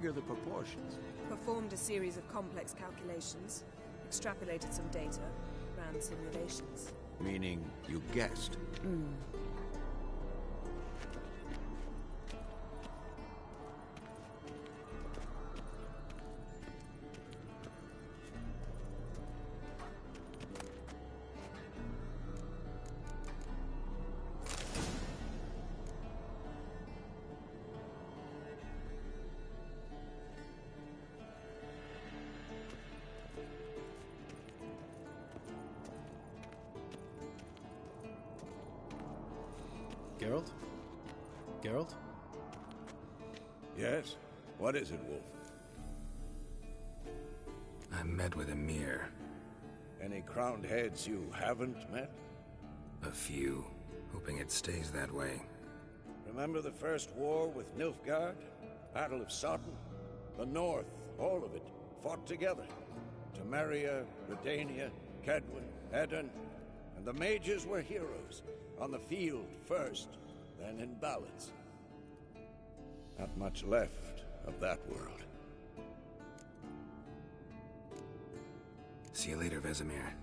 Figure the proportions. Performed a series of complex calculations, extrapolated some data, ran simulations. Meaning you guessed. Geralt? Geralt? Yes? What is it, Wolf? I met with Emhyr. Any crowned heads you haven't met? A few. Hoping it stays that way. Remember the first war with Nilfgaard? Battle of Sodden? The North, all of it, fought together. Temeria, Redania, Kedwen, Edirn, and the mages were heroes. On the field first, then in ballads. Not much left of that world. See you later, Vesemir.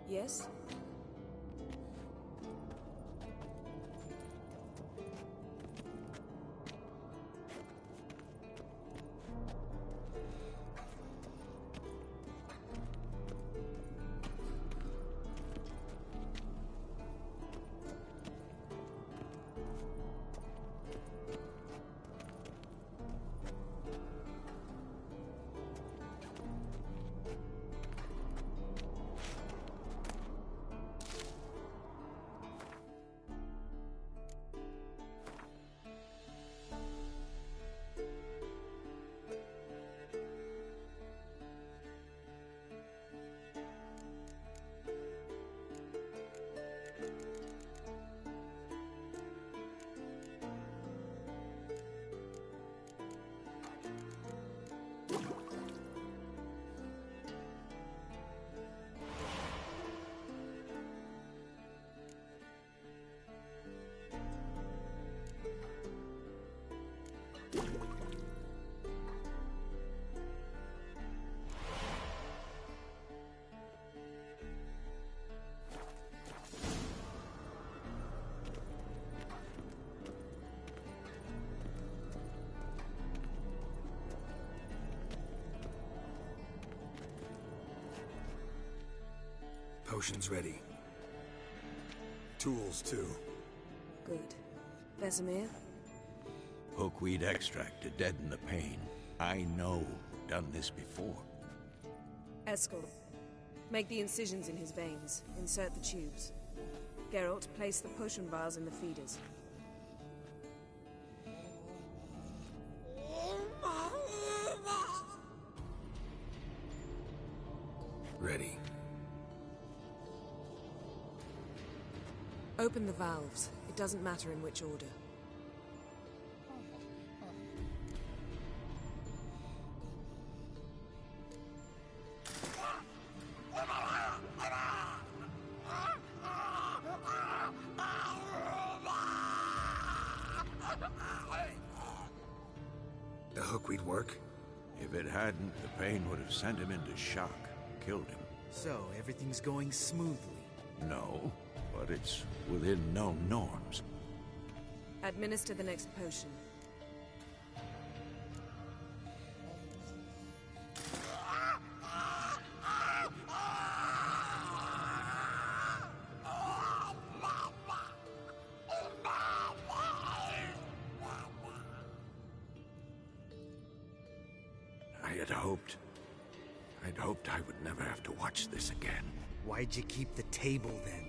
Yes? Potions ready. Tools, too. Good. Vesemir? Hookweed extract to deaden the pain. I know. Done this before. Eskel. Make the incisions in his veins. Insert the tubes. Geralt, place the potion vials in the feeders. Ready. Open the valves. It doesn't matter in which order. The hookweed work? If it hadn't, the pain would have sent him into shock. Killed him. So, everything's going smoothly. No, but it's within known norms. Administer the next potion. I'd hoped I would never have to watch this again. Why'd you keep the table then?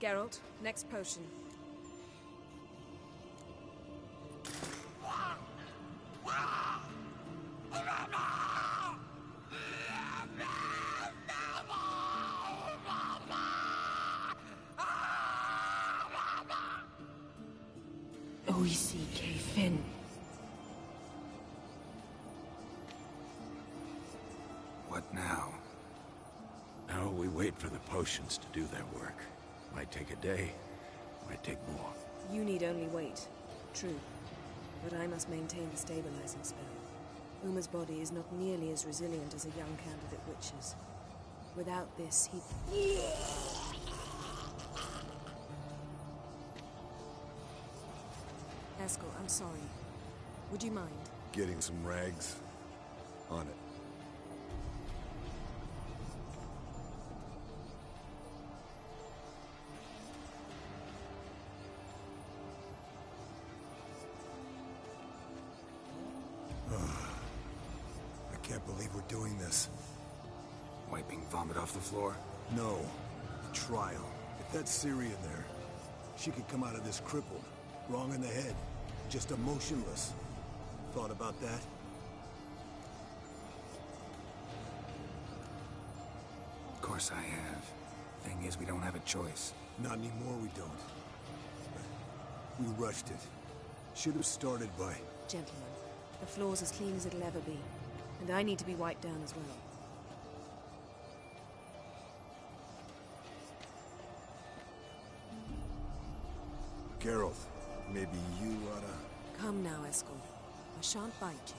Geralt, next potion. Oisi K. Finn. for the potions to do their work. Might take a day, might take more. You need only wait. True. But I must maintain the stabilizing spell. Uma's body is not nearly as resilient as a young candidate witch's. Without this, he... Eskel, I'm sorry. Would you mind? Getting some rags. On it. I can't believe we're doing this. Wiping vomit off the floor? No. The trial. If that's Ciri in there, she could come out of this crippled. Wrong in the head. Just emotionless. Thought about that? Of course I have. Thing is, we don't have a choice. Not anymore, we don't. We rushed it. Should have started by... Gentlemen, the floor's as clean as it'll ever be. And I need to be wiped down as well. Geralt, maybe you oughta... Come now, Eskel. I shan't bite you.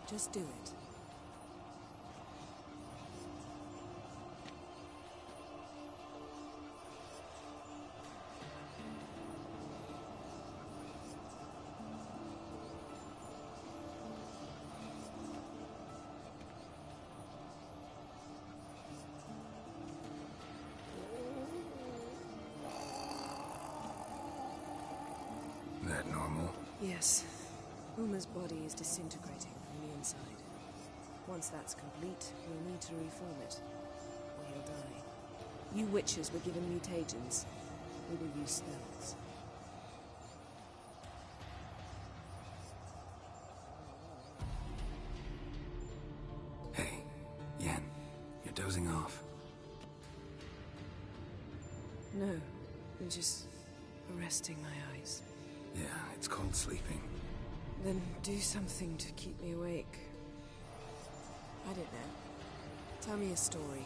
Just do it. That normal? Yes. Uma's body is disintegrating from the inside. Once that's complete, we'll need to reform it, or he'll die. You witches were given mutagens. We will use spells. Hey, Yen, you're dozing off. No, I'm just resting my eyes. Yeah, it's called sleeping. Then do something to keep me awake. I don't know. Tell me a story.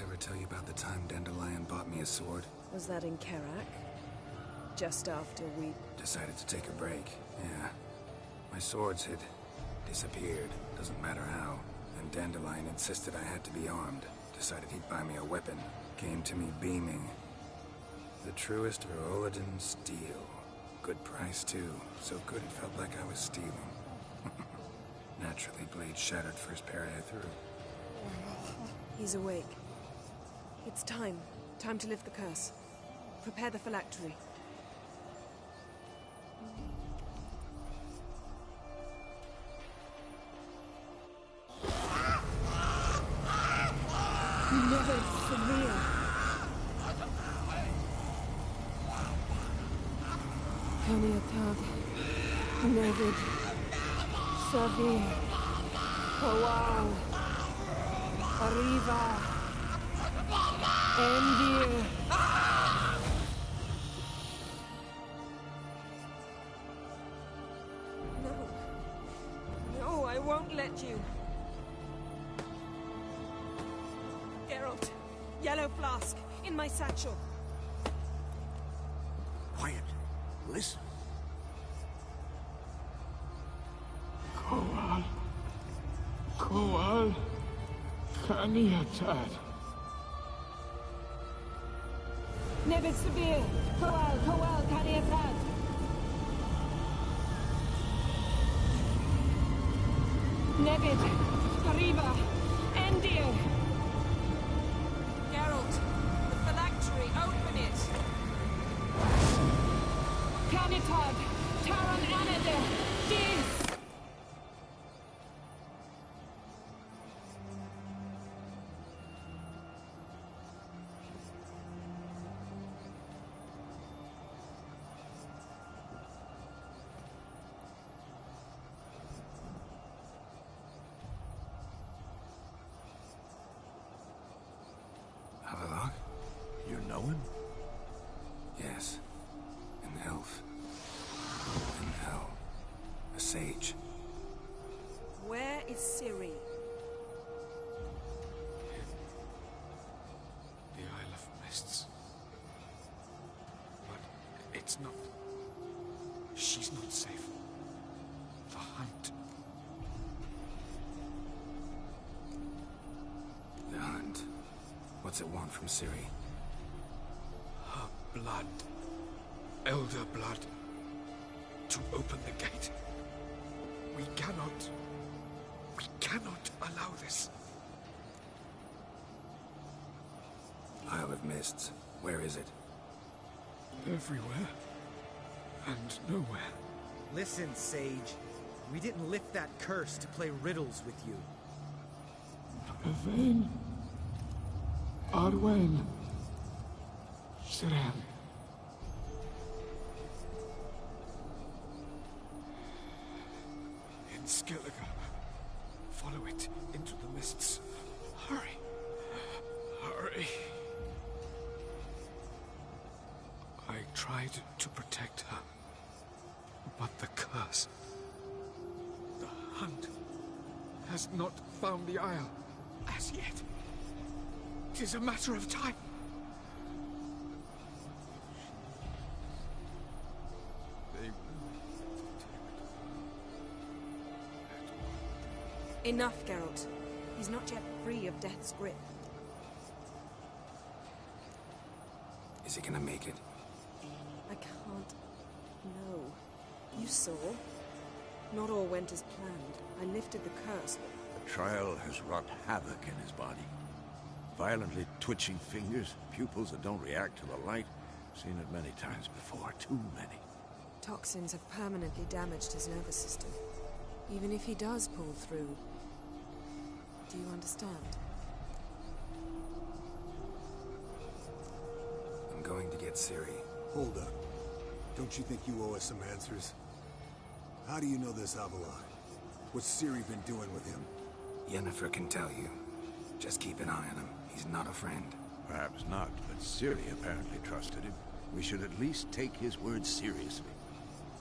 Ever tell you about the time Dandelion bought me a sword? Was that in Karak? Just after we... Decided to take a break, yeah. My swords had disappeared, doesn't matter how. And Dandelion insisted I had to be armed. Decided he'd buy me a weapon. Came to me beaming. The truest Rolodan steel. Good price, too. So good it felt like I was stealing. Naturally, blade shattered first parry I threw. He's awake. It's time. Time to lift the curse. Prepare the phylactery. Never severe. Kaniatad, Nevid, Savir, Kowal, Arriva, Endir. No, I won't let you. Geralt, yellow flask, in my satchel. Quiet. Listen. Kowal Kaniatad. Nevid Sabir, Kowal Kaniatad. Nevid, Arriva, Endir. Geralt, the phylactery, open it. Canitad, Taran Anadir, Dis. Havelock? You know him? Yes. An elf. In hell. A sage. It's not... She's not safe. The hunt. The hunt. What's it want from Ciri? Her blood. Elder blood. To open the gate. We cannot allow this. Isle of Mists. Where is it? Everywhere. And nowhere. Listen, Sage. We didn't lift that curse to play riddles with you. Yvain. Arwen. Siren. In Skellige. Follow it into the mists. Hurry. Hurry. I tried to protect her. But the curse... The hunt has not found the Isle as yet. It is a matter of time. They will protect her. Enough, Geralt. He's not yet free of death's grip. Is he gonna make it? I can't... No. You saw. Not all went as planned. I lifted the curse, but... The trial has wrought havoc in his body. Violently twitching fingers, pupils that don't react to the light. Seen it many times before, too many. Toxins have permanently damaged his nervous system. Even if he does pull through... Do you understand? I'm going to get Ciri. Hold up. Don't you think you owe us some answers? How do you know this Avalon? What's Ciri been doing with him? Yennefer can tell you. Just keep an eye on him. He's not a friend. Perhaps not, but Ciri apparently trusted him. We should at least take his words seriously.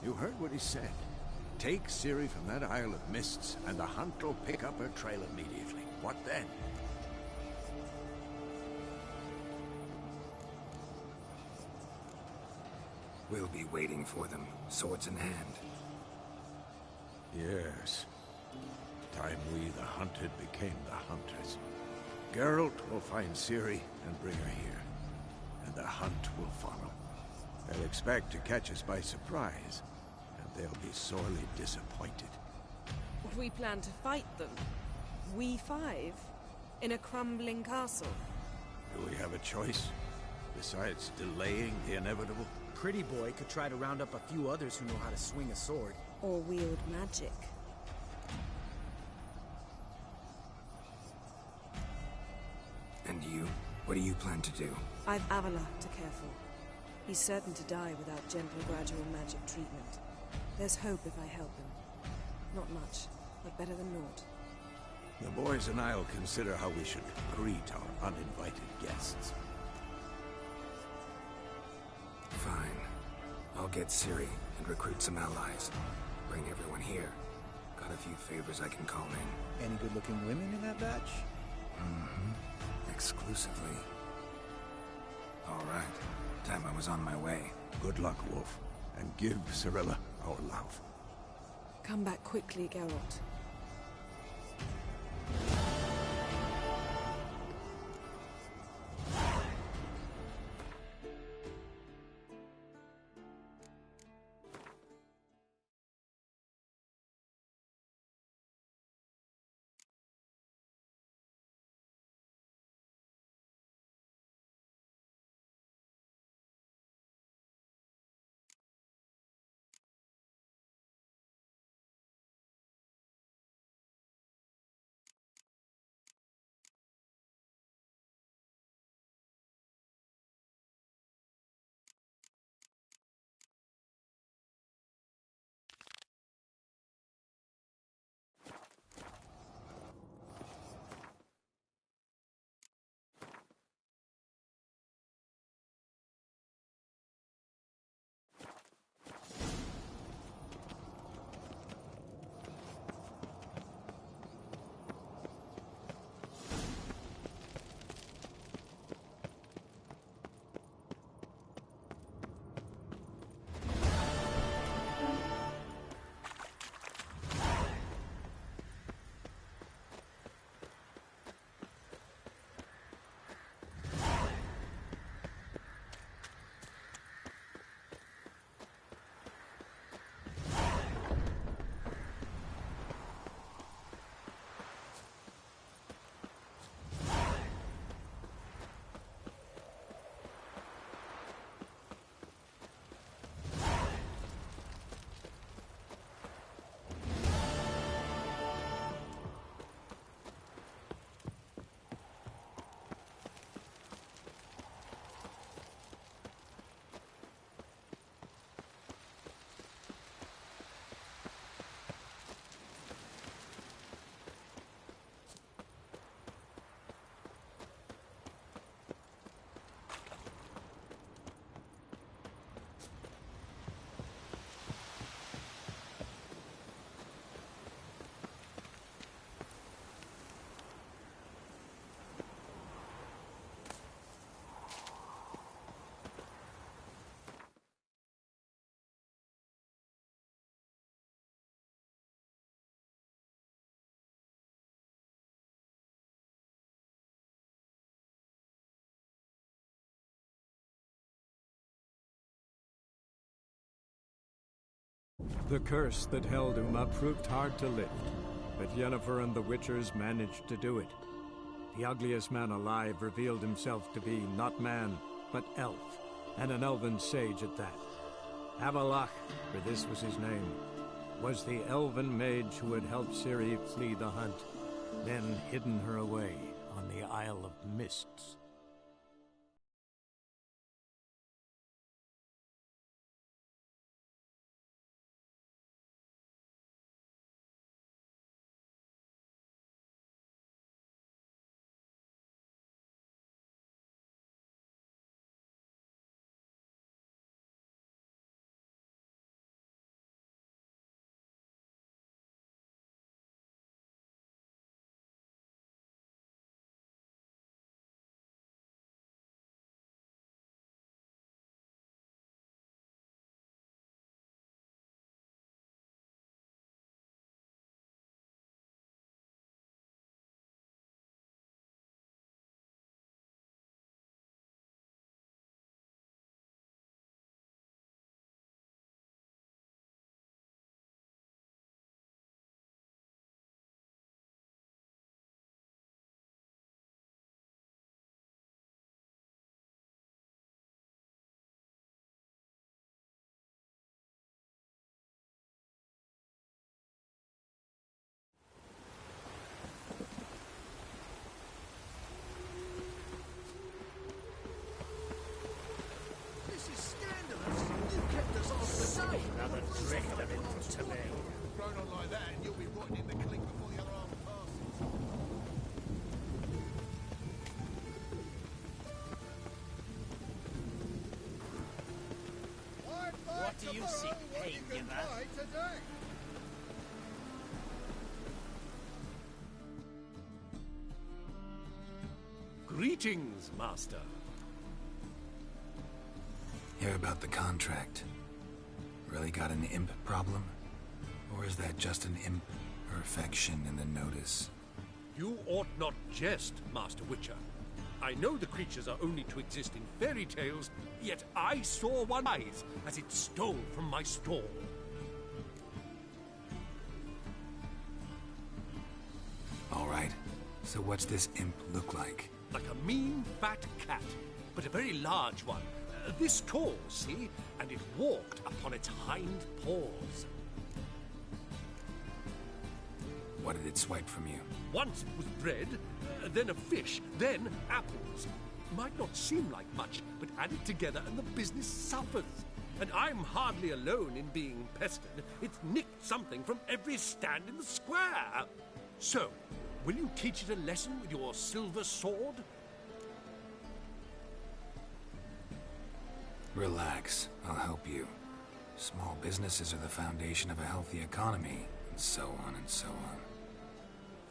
You heard what he said. Take Ciri from that Isle of Mists, and the hunt will pick up her trail immediately. What then? We'll be waiting for them, swords in hand. Yes. Time we, the hunted, became the hunters. Geralt will find Ciri and bring her here. And the hunt will follow. They'll expect to catch us by surprise, and they'll be sorely disappointed. We plan to fight them. We five? In a crumbling castle? Do we have a choice? Besides delaying the inevitable? Pretty Boy could try to round up a few others who know how to swing a sword. Or wield magic. And you? What do you plan to do? I've Avila to care for. He's certain to die without gentle, gradual magic treatment. There's hope if I help him. Not much, but better than naught. The boys and I'll consider how we should greet our uninvited guests. Fine. I'll get Ciri and recruit some allies. Bring everyone here. Got a few favors I can call in. Any good-looking women in that batch? Mm-hmm. Exclusively. All right. Time I was on my way. Good luck, Wolf. And give Cirilla our love. Come back quickly, Geralt. The curse that held Uma proved hard to lift, but Yennefer and the Witchers managed to do it. The ugliest man alive revealed himself to be not man, but elf, and an elven sage at that. Avallac'h, for this was his name, was the elven mage who had helped Ciri flee the hunt, then hidden her away on the Isle of Mists. What do you seek, pain giver? Greetings, Master. Hear about the contract. Really got an imp problem? Or is that just an imp perfection in the notice? You ought not jest, Master Witcher. I know the creatures are only to exist in fairy tales, yet I saw one eyes as it stole from my stall. All right. So what's this imp look like? Like a mean, fat cat, but a very large one. This tall, see? And it walked upon its hind paws. What did it swipe from you? Once it was bread, then a fish, then apples. Might not seem like much, but add it together and the business suffers. And I'm hardly alone in being pestered. It's nicked something from every stand in the square. So, will you teach it a lesson with your silver sword? Relax, I'll help you. Small businesses are the foundation of a healthy economy, and so on and so on.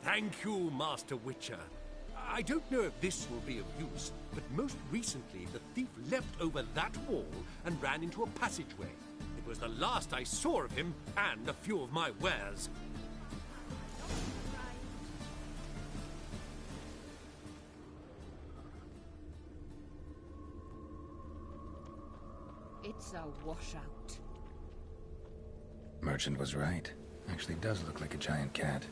Thank you, Master Witcher. I don't know if this will be of use, but most recently the thief leapt over that wall and ran into a passageway. It was the last I saw of him and a few of my wares. It's a washout. Merchant was right. Actually does look like a giant cat.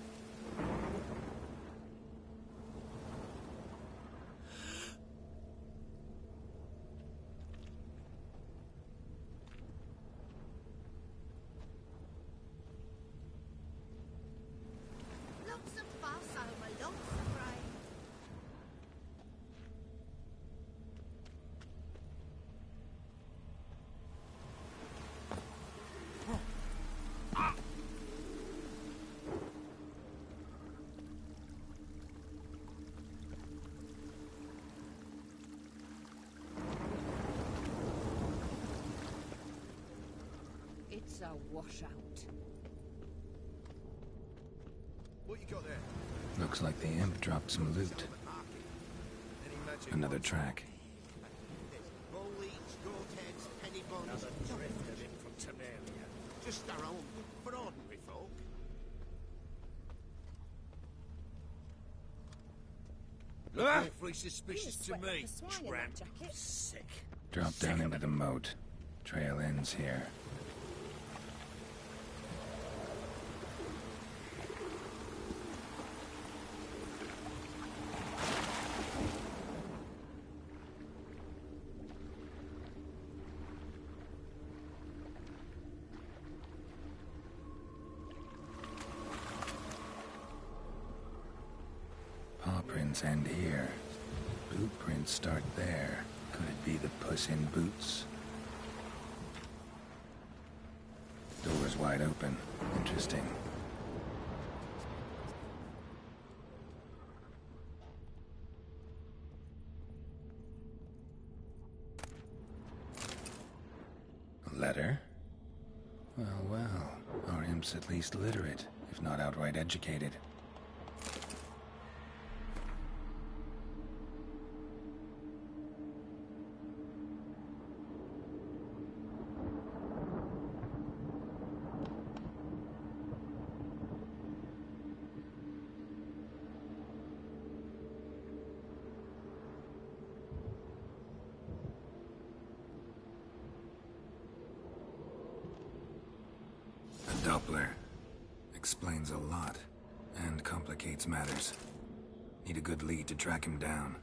It's a washout. What you got there? Looks like the imp dropped some loot. Another track. Another drift of it from Temeria. Just our own, for ordinary folk. Awfully suspicious to me, tramp. Sick. Drop down into the moat. Trail ends here. footprints end here. Blueprints start there. Could it be the Puss in Boots? Door's wide open. Interesting. A letter? Well, well. Our imp's at least literate, if not outright educated. Doppler. Explains a lot, and complicates matters. Need a good lead to track him down.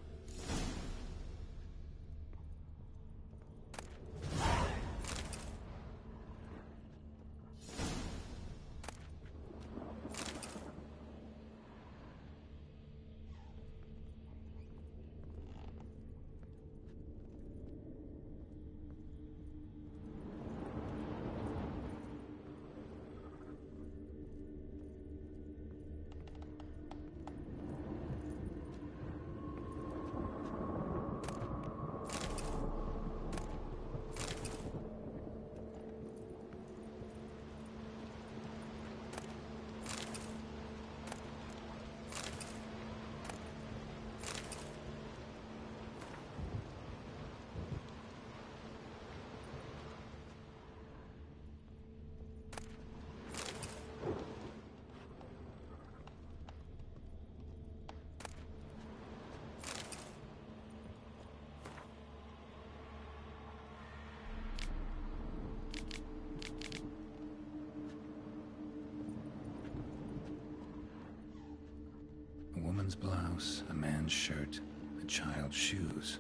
A woman's blouse, a man's shirt, a child's shoes.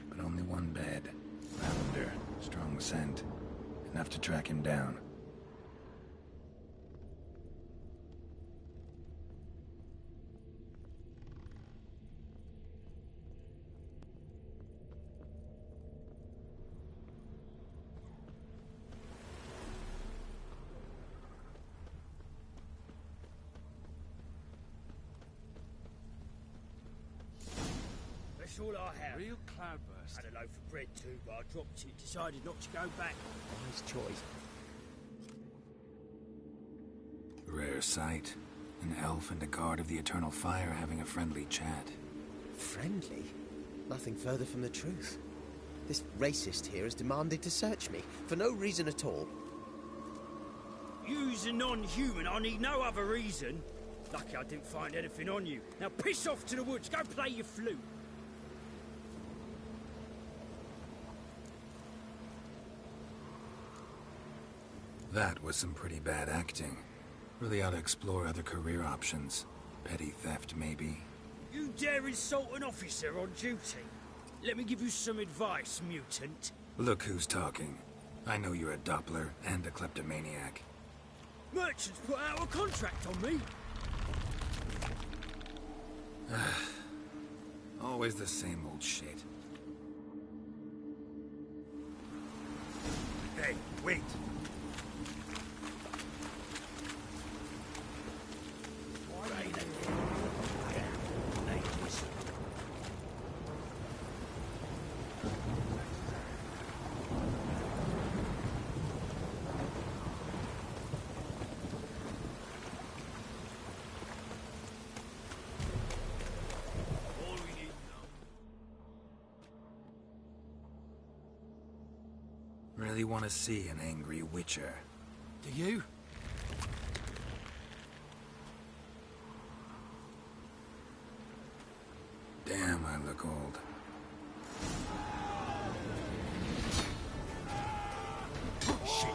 But only one bed. Lavender, strong scent. Enough to track him down. That's all I have. Real cloudburst. Had a loaf of bread too, but I dropped it. Decided not to go back. Nice choice. Rare sight. An elf and a guard of the Eternal Fire having a friendly chat. Friendly? Nothing further from the truth. This racist here has demanded to search me, for no reason at all. You's a non-human, I need no other reason. Lucky I didn't find anything on you. Now piss off to the woods, go play your flute. That was some pretty bad acting. Really ought to explore other career options. Petty theft, maybe. You dare insult an officer on duty? Let me give you some advice, mutant. Look who's talking. I know you're a Doppler and a kleptomaniac. Merchants put out a contract on me. Always the same old shit. Hey, wait! Really want to see an angry Witcher. Do you? Damn, I look old. Shit.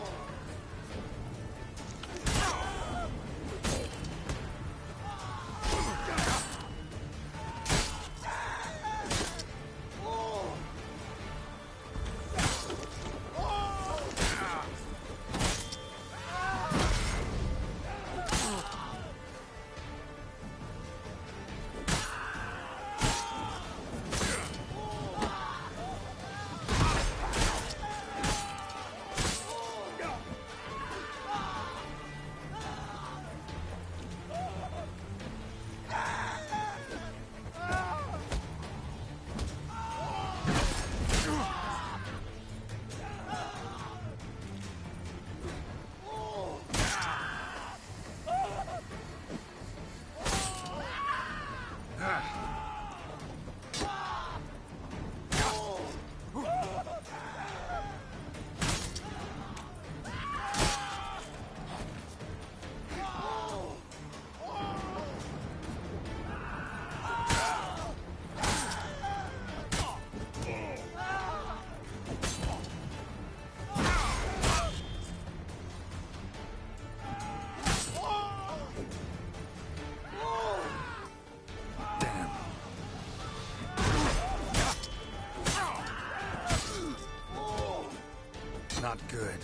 not good.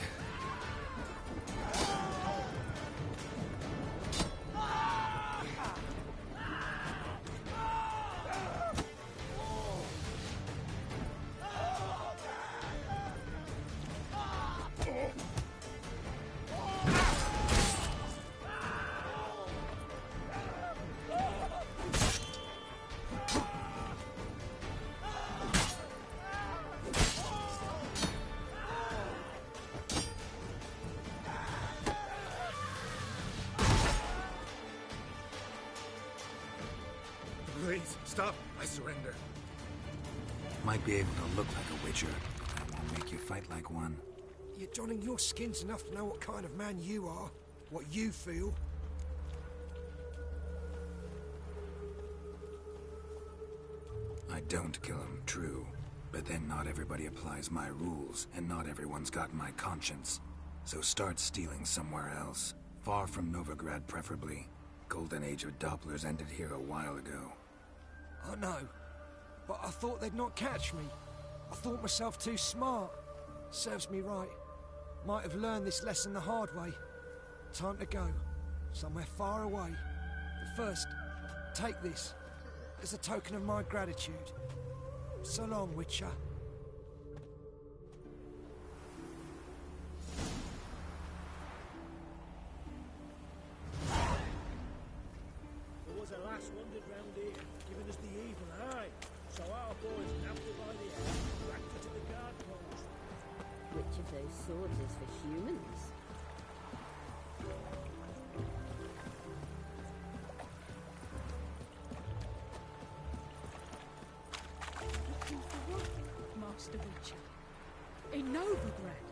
Please, stop. I surrender. Might be able to look like a witcher, but that won't make you fight like one. You're donning your skins enough to know what kind of man you are, what you feel. I don't kill him, true. But then not everybody applies my rules, and not everyone's got my conscience. So start stealing somewhere else. Far from Novigrad, preferably. Golden age of Dopplers ended here a while ago. I know, but I thought they'd not catch me. I thought myself too smart. Serves me right. Might have learned this lesson the hard way. Time to go. Somewhere far away. But first, take this. As a token of my gratitude. So long, Witcher. There was a lass wandered round here, giving us the evil eye. So our boys nabbed her by the head, dragged her to the guard post. Which of those swords is for humans? Looking for what, Master Witcher? In Novigrad?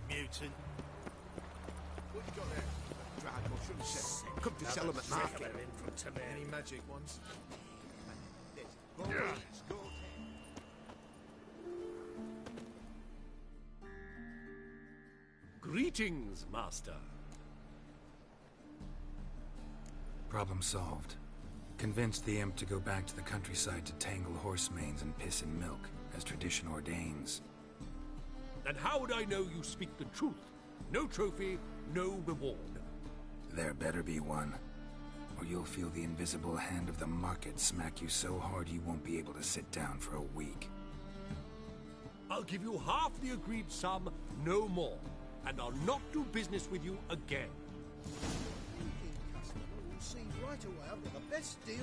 Mutant. What you got there? Drag or should have said. Come to sell them at market. Any magic ones? Greetings, Master. Problem solved. Convinced the imp to go back to the countryside to tangle horse manes and piss in milk, as tradition ordains. And how would I know you speak the truth? No trophy, no reward. There better be one. Or you'll feel the invisible hand of the market smack you so hard you won't be able to sit down for a week. I'll give you half the agreed sum, no more. And I'll not do business with you again. Customer will see right away I've got the best deal.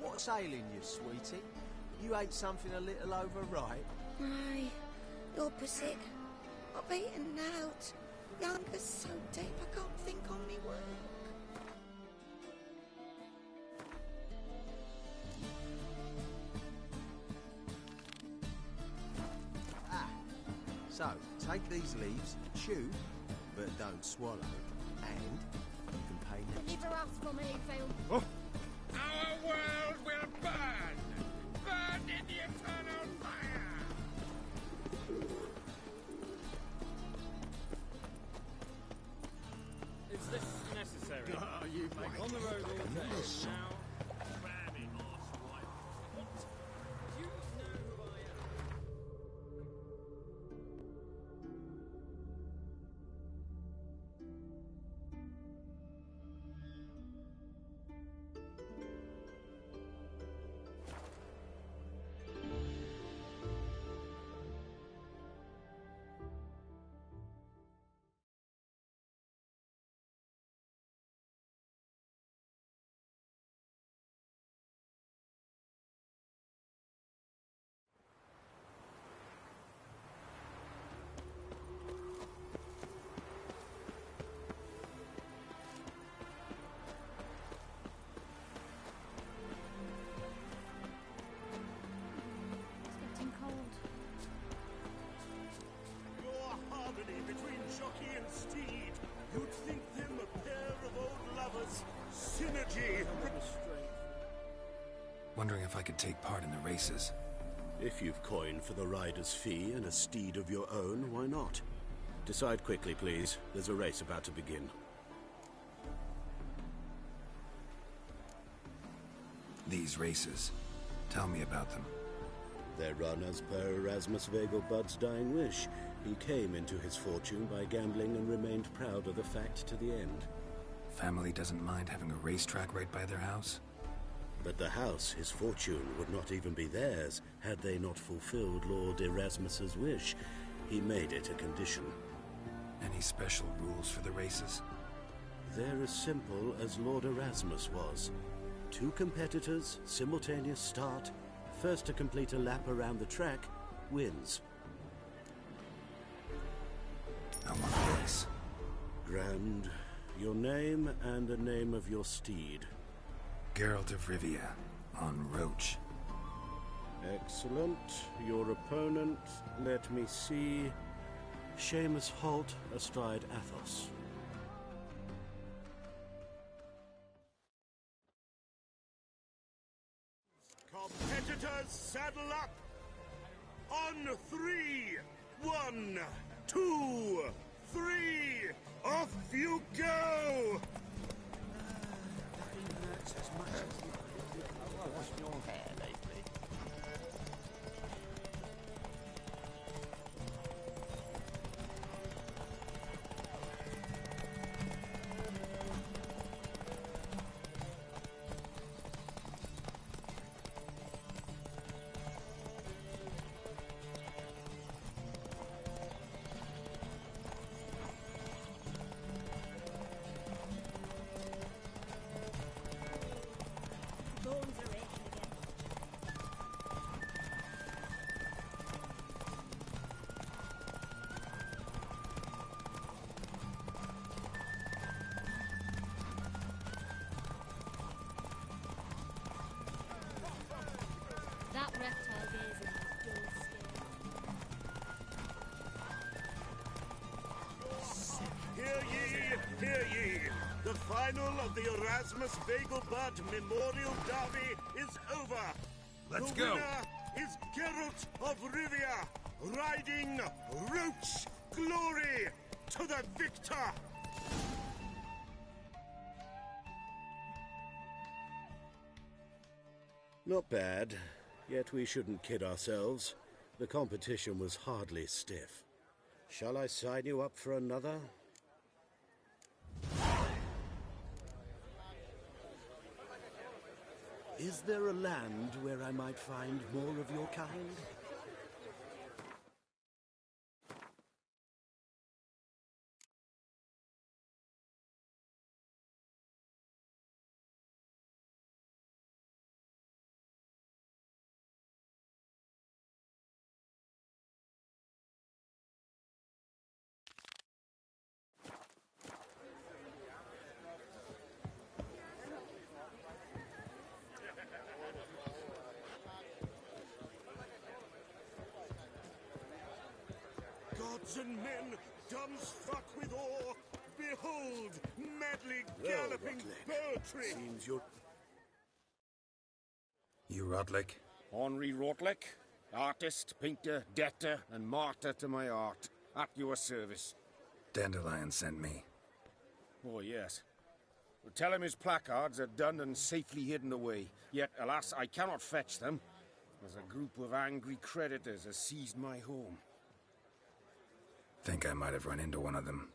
What's ailing you, sweetie? You ate something a little overripe? Aye, the opposite. I've eaten out. Younger's so deep I can't think on me work. So, take these leaves, chew, but don't swallow, and you can pay next. Never asked for me, Phil. Oh. Our world will burn! Burn in the eternal fire! Is this necessary? You On the road all day. Now, Wondering if I could take part in the races. If you've coin for the rider's fee and a steed of your own, why not? Decide quickly, please. There's a race about to begin. These races. Tell me about them. They're run as per Erasmus Vegelbud's dying wish. He came into his fortune by gambling and remained proud of the fact to the end. Family doesn't mind having a racetrack right by their house? But the house, his fortune, would not even be theirs had they not fulfilled Lord Erasmus's wish. He made it a condition. Any special rules for the races? They're as simple as Lord Erasmus was. 2 competitors, simultaneous start. First to complete a lap around the track wins. I want a race. Grand. Your name and the name of your steed. Geralt of Rivia, on Roach. Excellent. Your opponent, let me see. Seamus Holt, astride Athos. Competitors, saddle up! On 3! 1, 2, 3! Off you go! That reptile gazing with dull skin. Hear ye! The final of the Erasmus Vegelbud Memorial Derby is over! Let's the go! Winner is Geralt of Rivia, riding Roach Glory to the victor! Not bad. Yet we shouldn't kid ourselves. The competition was hardly stiff. Shall I sign you up for another? Is there a land where I might find more of your kind? Gods and men, dumbstruck with awe, behold, madly galloping poetry! Seems you're... You Rotlick? Henri Rotlick, artist, painter, debtor, and martyr to my art. At your service. Dandelion sent me. Oh, yes. Well, tell him his placards are done and safely hidden away. Yet, alas, I cannot fetch them, as a group of angry creditors has seized my home. Think I might have run into one of them.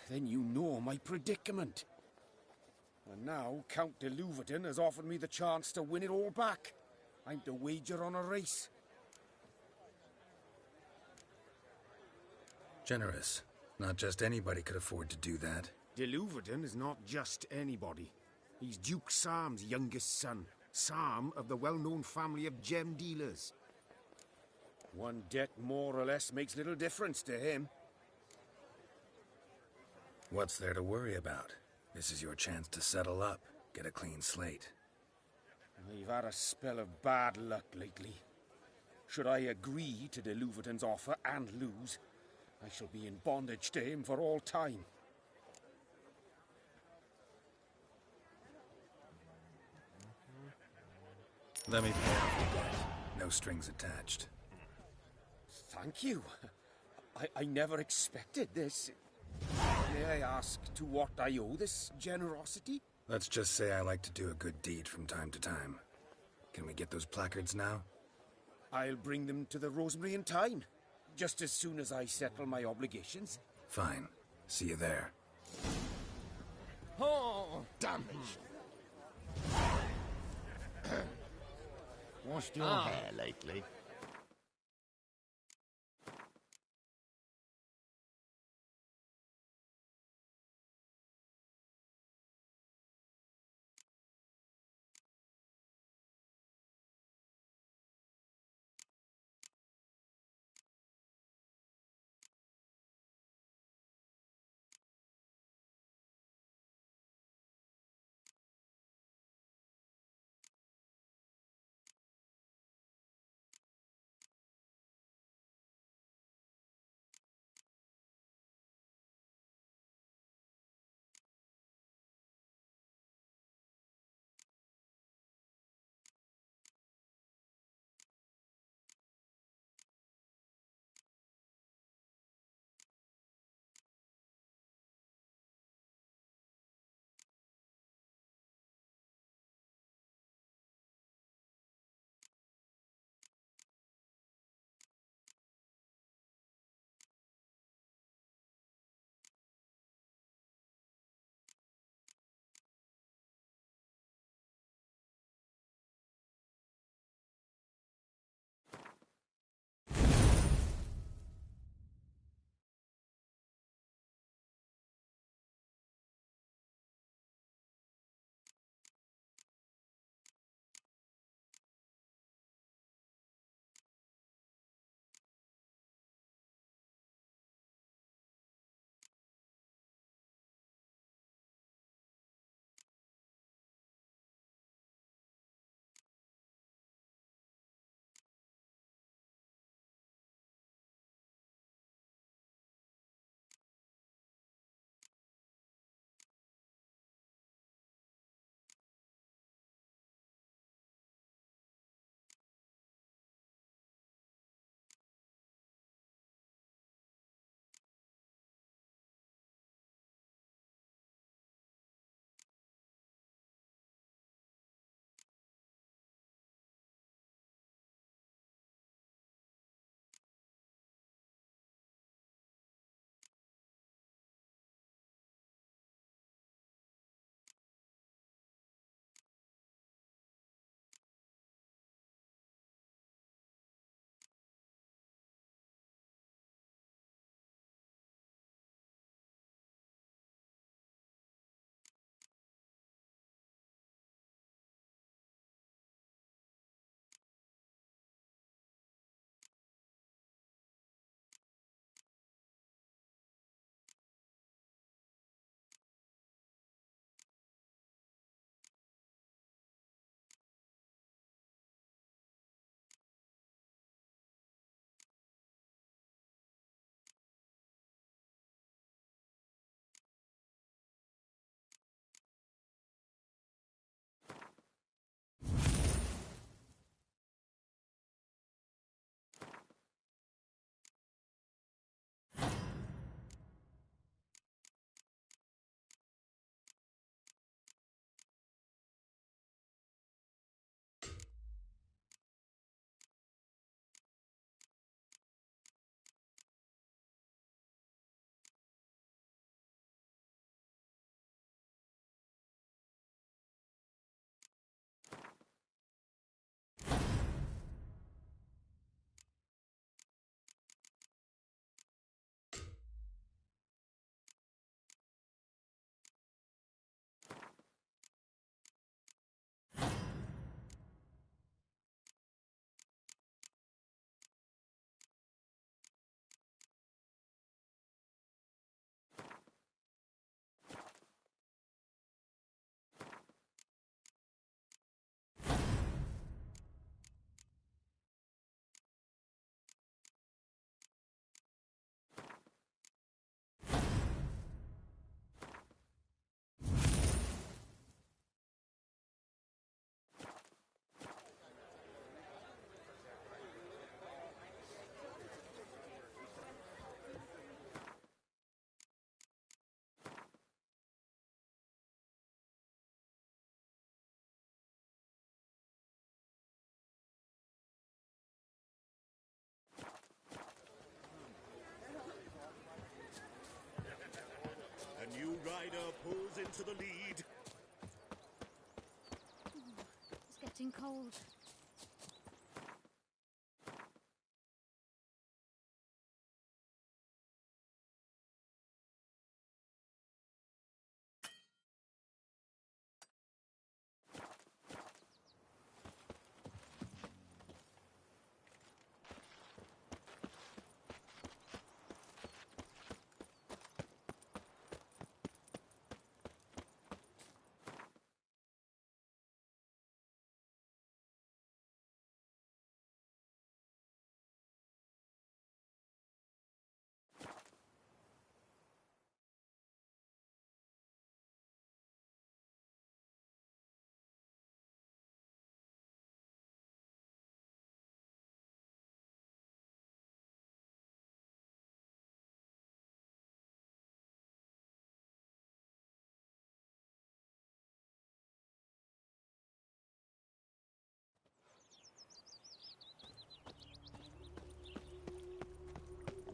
Then you know my predicament. And now Count de Louverton has offered me the chance to win it all back. I'm to wager on a race. Generous. Not just anybody could afford to do that. De Louverton is not just anybody. He's Duke Sam's youngest son. Sam of the well-known family of gem dealers. One debt more or less makes little difference to him. What's there to worry about? This is your chance to settle up, get a clean slate. I've had a spell of bad luck lately. Should I agree to de Louverton's offer and lose, I shall be in bondage to him for all time. Let me pay off the debt. No strings attached. Thank you. I never expected this. May I ask to what I owe this generosity? Let's just say I like to do a good deed from time to time. Can we get those placards now? I'll bring them to the Rosemary in time, just as soon as I settle my obligations. Fine. See you there. Oh, damn it. Washed your hair lately? getting cold.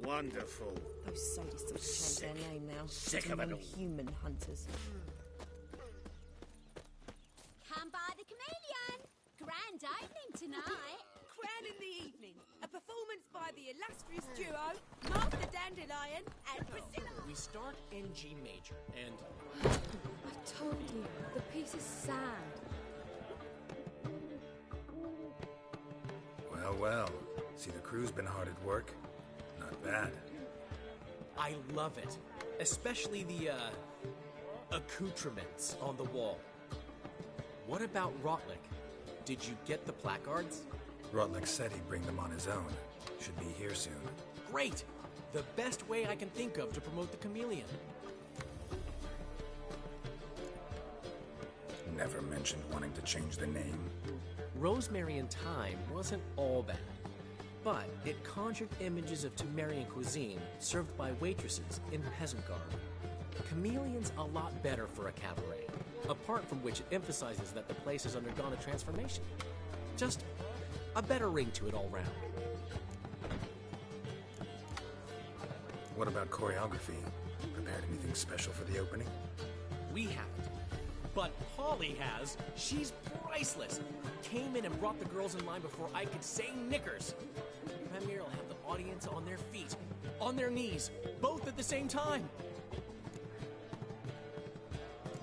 Wonderful. Those sadists have changed their name now. Sick of it all. Human hunters. Come by the Chameleon! Grand opening tonight! Crown in the evening. A performance by the illustrious duo, Master Dandelion and Priscilla. We start in G major, and... I told you, the piece is sad. Well, well. See, the crew's been hard at work. Not bad. I love it. Especially the, accoutrements on the wall. What about Rotlick? Did you get the placards? Rotlick said he'd bring them on his own. Should be here soon. Great! The best way I can think of to promote the Chameleon. Never mentioned wanting to change the name. Rosemary and Thyme wasn't all bad, but it conjured images of Temerian cuisine served by waitresses in peasant garb. Chameleon's a lot better for a cabaret, apart from which it emphasizes that the place has undergone a transformation. Just a better ring to it all round. What about choreography? Prepared anything special for the opening? We haven't. But Polly has. She's priceless. Came in and brought the girls in line before I could say knickers. Premier will have the audience on their feet, on their knees, both at the same time.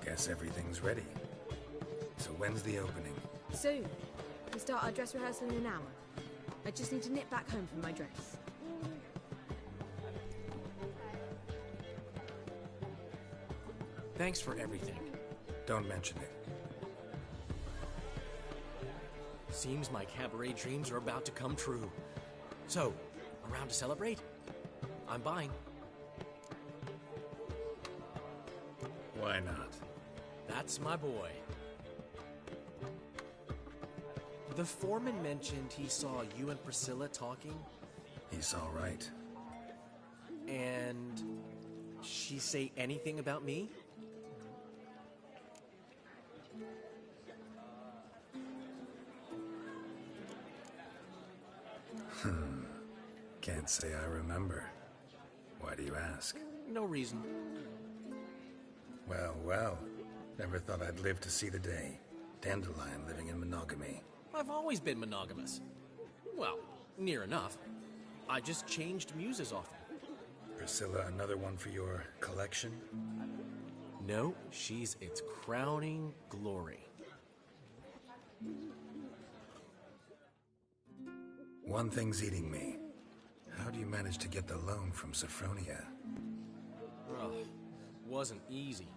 Guess everything's ready. So when's the opening? Soon. We start our dress rehearsal in an hour. I just need to nip back home for my dress. Thanks for everything. Don't mention it. Seems my cabaret dreams are about to come true. So, around to celebrate? I'm buying. Why not? That's my boy. The foreman mentioned he saw you and Priscilla talking. He's all right. And she say anything about me? Can't say I remember. Why do you ask? No reason. Well, well. Never thought I'd live to see the day. Dandelion living in monogamy. I've always been monogamous. Well, near enough. I just changed muses often. Priscilla, another one for your collection? No, she's its crowning glory. One thing's eating me. How do you manage to get the loan from Sophronia? Ugh, wasn't easy.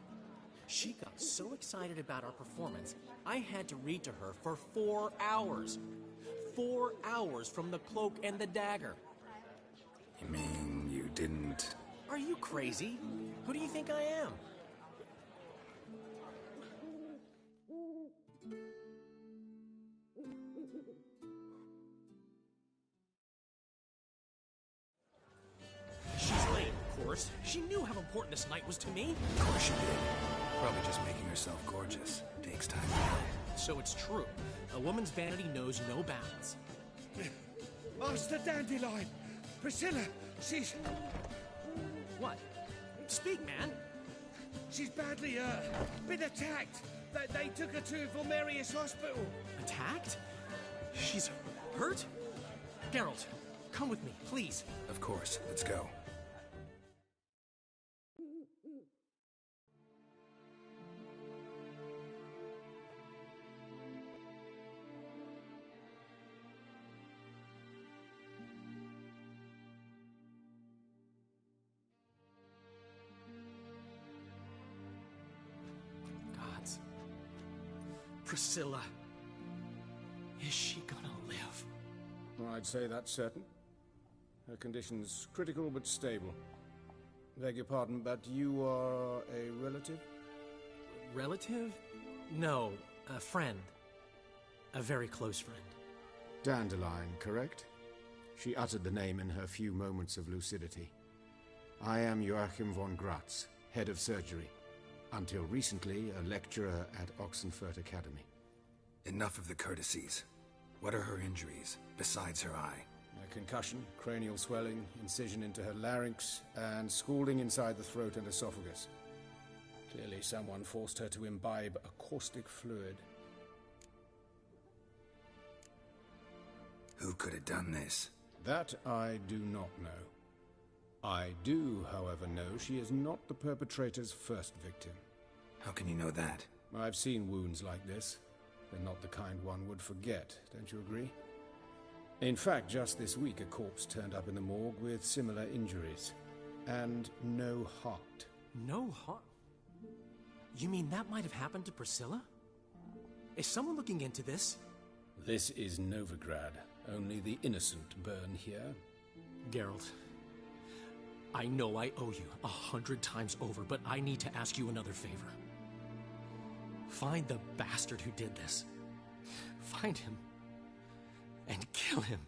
She got so excited about our performance, I had to read to her for 4 hours. 4 hours from the Cloak and the Dagger. You mean you didn't... Are you crazy? Who do you think I am? She's late, of course. She knew how important this night was to me. Of course she did. Probably just making herself gorgeous. Takes time. So it's true. A woman's vanity knows no bounds. Master Dandelion! Priscilla, she's... What? Speak, man. She's badly, been attacked. They took her to Vulmerius Hospital. Attacked? She's hurt? Geralt, come with me, please. Of course. Let's go. Gods. Priscilla. Is she gonna live? I'd say that's certain. Her condition's critical but stable. Beg your pardon, but you are a relative? Relative? No, a friend. A very close friend. Dandelion, correct? She uttered the name in her few moments of lucidity. I am Joachim von Gratz, head of surgery. Until recently, a lecturer at Oxenfurt Academy. Enough of the courtesies. What are her injuries, besides her eye? A concussion, cranial swelling, incision into her larynx, and scalding inside the throat and esophagus. Clearly someone forced her to imbibe a caustic fluid. Who could have done this? That I do not know. I do, however, know she is not the perpetrator's first victim. How can you know that? I've seen wounds like this. They're not the kind one would forget, don't you agree? In fact, just this week a corpse turned up in the morgue with similar injuries. And no heart. No heart? You mean that might have happened to Priscilla? Is someone looking into this? This is Novigrad. Only the innocent burn here. Geralt, I know I owe you 100 times over, but I need to ask you another favor. Find the bastard who did this. Find him. And kill him.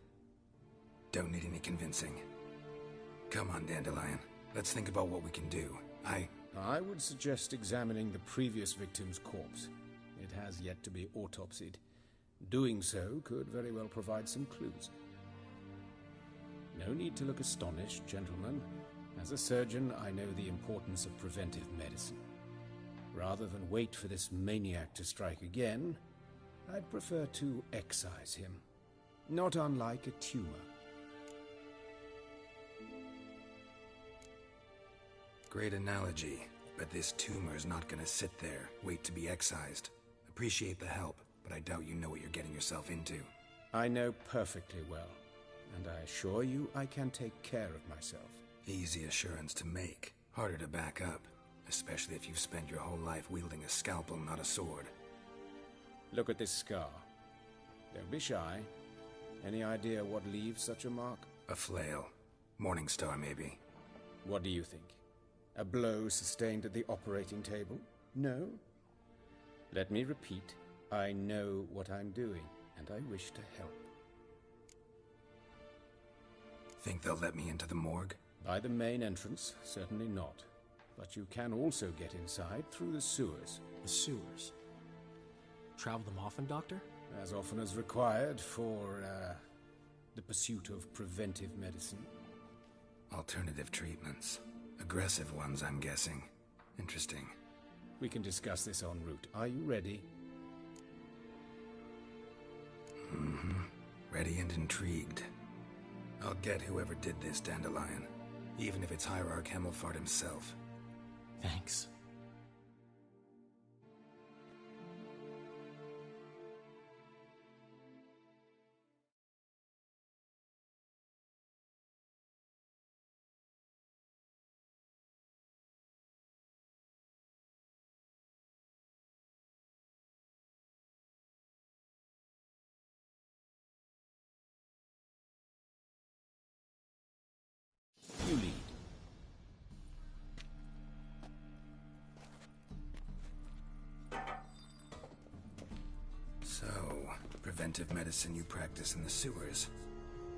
Don't need any convincing. Come on, Dandelion. Let's think about what we can do. I would suggest examining the previous victim's corpse. It has yet to be autopsied. Doing so could very well provide some clues. No need to look astonished, gentlemen. As a surgeon, I know the importance of preventive medicine. Rather than wait for this maniac to strike again, I'd prefer to excise him. Not unlike a tumor. Great analogy, but this tumor's not gonna sit there, wait to be excised. Appreciate the help, but I doubt you know what you're getting yourself into. I know perfectly well, and I assure you I can take care of myself. Easy assurance to make, harder to back up, especially if you've spent your whole life wielding a scalpel, not a sword. Look at this scar. Don't be shy. Any idea what leaves such a mark? A flail. Morningstar, maybe. What do you think? A blow sustained at the operating table? No? Let me repeat. I know what I'm doing, and I wish to help. Think they'll let me into the morgue? By the main entrance, certainly not. But you can also get inside through the sewers. The sewers? Travel them often, Doctor? As often as required for, the pursuit of preventive medicine. Alternative treatments. Aggressive ones, I'm guessing. Interesting. We can discuss this en route. Are you ready? Mm-hmm. Ready and intrigued. I'll get whoever did this, Dandelion. Even if it's Hierarch Hemmelfart himself. Thanks. You lead. So, preventive medicine you practice in the sewers.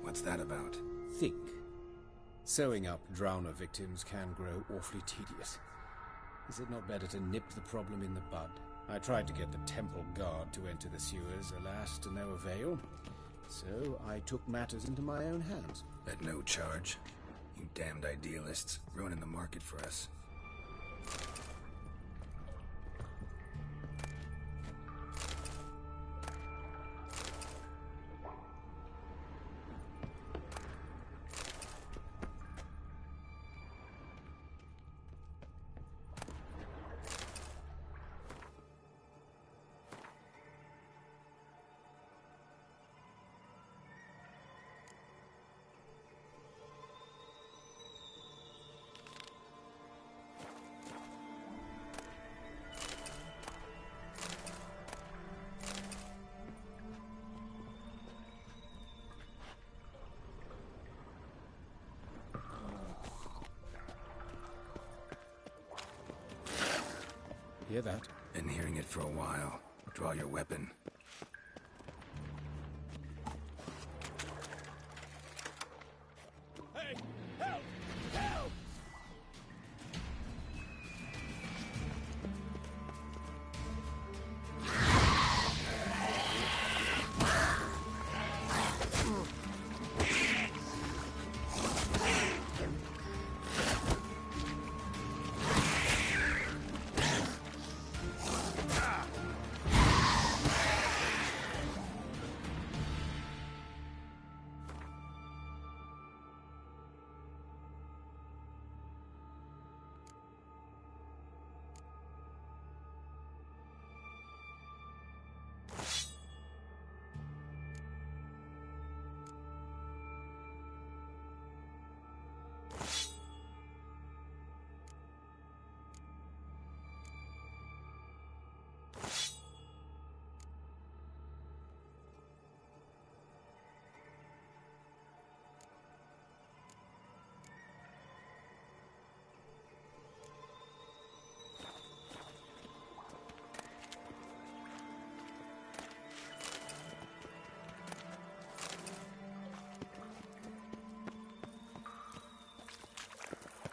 What's that about? Think. Sewing up drowner victims can grow awfully tedious. Is it not better to nip the problem in the bud? I tried to get the temple guard to enter the sewers, alas, to no avail. So I took matters into my own hands. At no charge. You damned idealists, ruining the market for us. Hear that? Been hearing it for a while. Draw your weapon. Hey! Help! Help!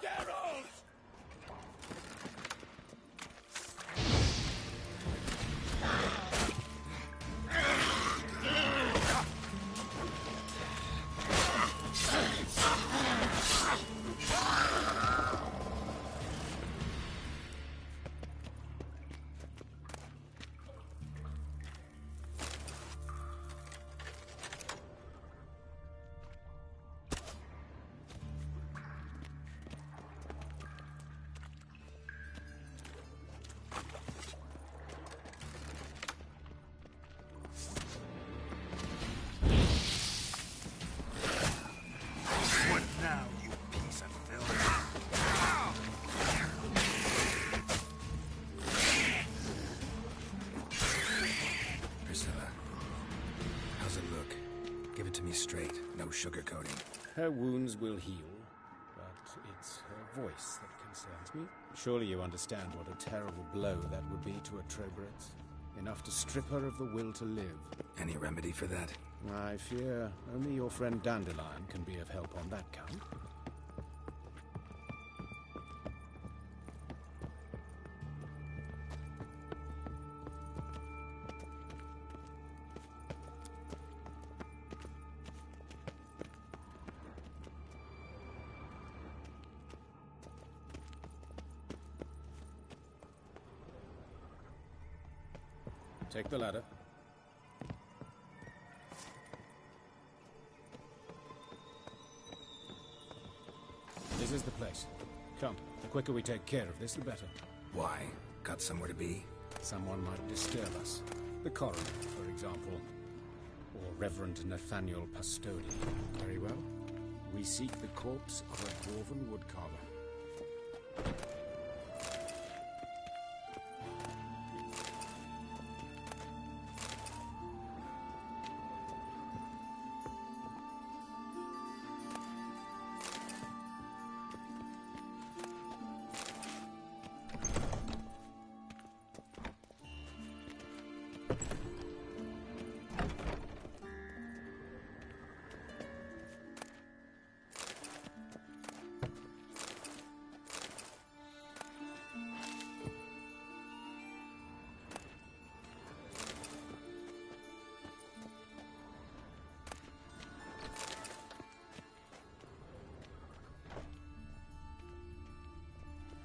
Geralt! What now, you piece of filth? Priscilla, how's it look? Give it to me straight, no sugarcoating. Her wounds will heal, but it's her voice that concerns me. Surely you understand what a terrible blow that would be to a Troberet. Enough to strip her of the will to live. Any remedy for that? I fear only your friend Dandelion can be of help on that count. Take the ladder. This is the place. Come, the quicker we take care of this, the better. Why? Got somewhere to be? Someone might disturb us. The coroner, for example. Or Reverend Nathaniel Pastodi. Very well. We seek the corpse of a dwarven woodcarver.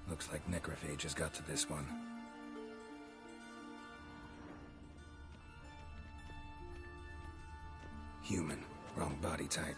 Looks like necrophage has got to this one. Human. Wrong body type.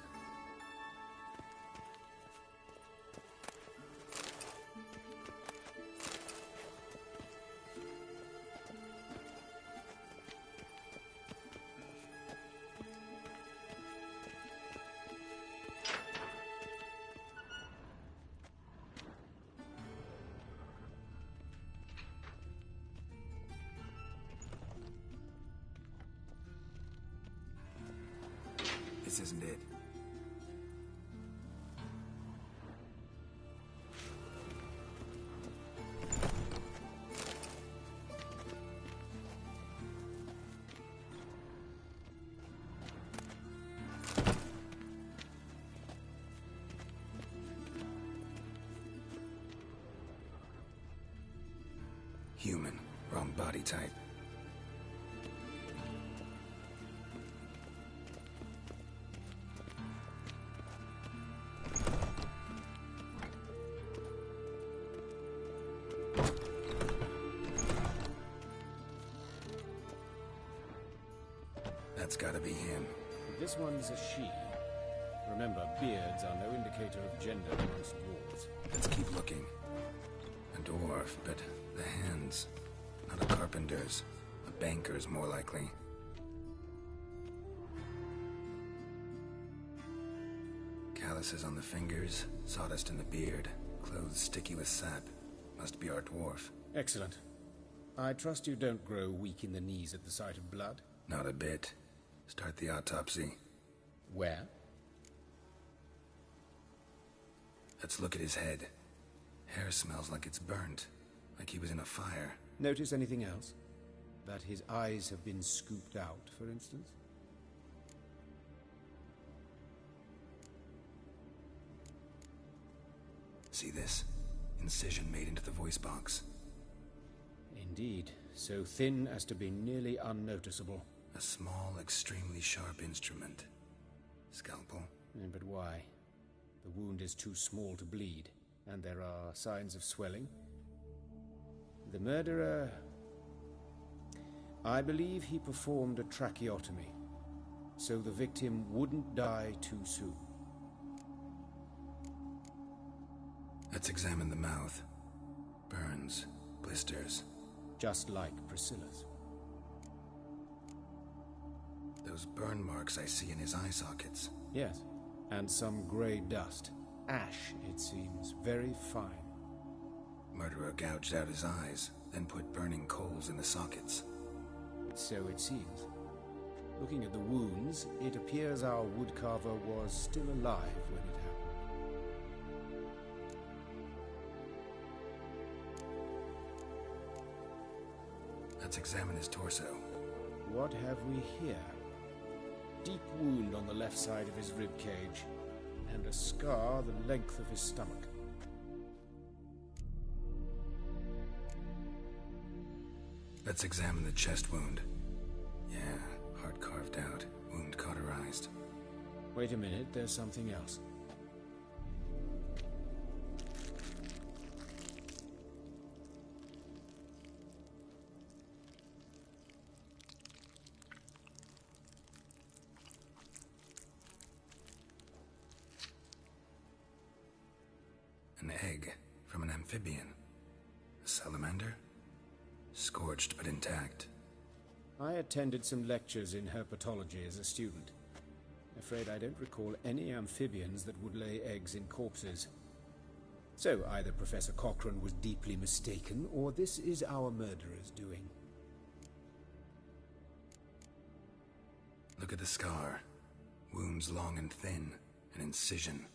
This isn't it. human. Wrong body type. That's gotta be him. This one's a she. Remember, beards are no indicator of gender amongst dwarves. Let's keep looking. A dwarf, but the hands. Not a carpenter's. A banker's, more likely. Calluses on the fingers, sawdust in the beard, clothes sticky with sap. Must be our dwarf. Excellent. I trust you don't grow weak in the knees at the sight of blood? Not a bit. Start the autopsy. Where? Let's look at his head. Hair smells like it's burnt. Like he was in a fire. Notice anything else? That his eyes have been scooped out, for instance? See this? Incision made into the voice box. Indeed. So thin as to be nearly unnoticeable. A small, extremely sharp instrument. Scalpel. But why? The wound is too small to bleed, and there are signs of swelling. The murderer... I believe he performed a tracheotomy, so the victim wouldn't die too soon. Let's examine the mouth. Burns, blisters. Just like Priscilla's. Those burn marks I see in his eye sockets. Yes, and some grey dust. Ash, it seems. Very fine. Murderer gouged out his eyes, then put burning coals in the sockets. So it seems. Looking at the wounds, it appears our woodcarver was still alive when it happened. Let's examine his torso. What have we here? Deep wound on the left side of his rib cage, and a scar the length of his stomach. Let's examine the chest wound. Yeah, heart carved out, wound cauterized. Wait a minute, there's something else. An egg from an amphibian. A salamander? Scorched but intact. I attended some lectures in herpetology as a student. Afraid I don't recall any amphibians that would lay eggs in corpses. So either Professor Cochrane was deeply mistaken, or this is our murderer's doing. Look at the scar. Wounds long and thin, an incision.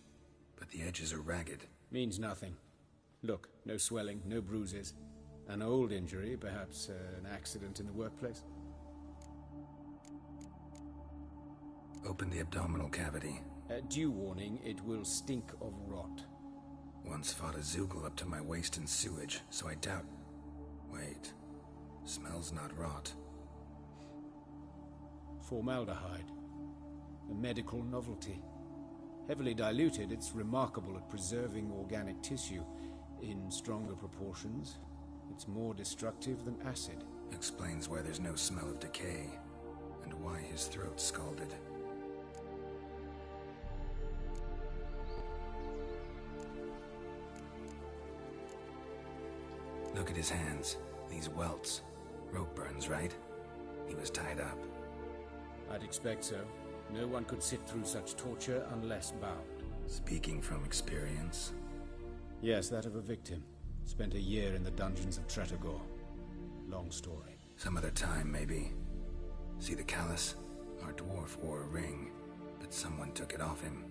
But the edges are ragged. Means nothing. Look, no swelling, no bruises. An old injury, perhaps an accident in the workplace. Open the abdominal cavity. Due warning, it will stink of rot. Once fought a Zoogle up to my waist in sewage, so I doubt... Wait. Smells not rot. Formaldehyde. A medical novelty. Heavily diluted, it's remarkable at preserving organic tissue. In stronger proportions, it's more destructive than acid. Explains why there's no smell of decay, and why his throat's scalded. Look at his hands. These welts. Rope burns, right? He was tied up. I'd expect so. No one could sit through such torture unless bound. Speaking from experience? Yes, that of a victim. Spent a year in the dungeons of Tretogor. Long story. Some other time, maybe. See the callus? Our dwarf wore a ring, but someone took it off him.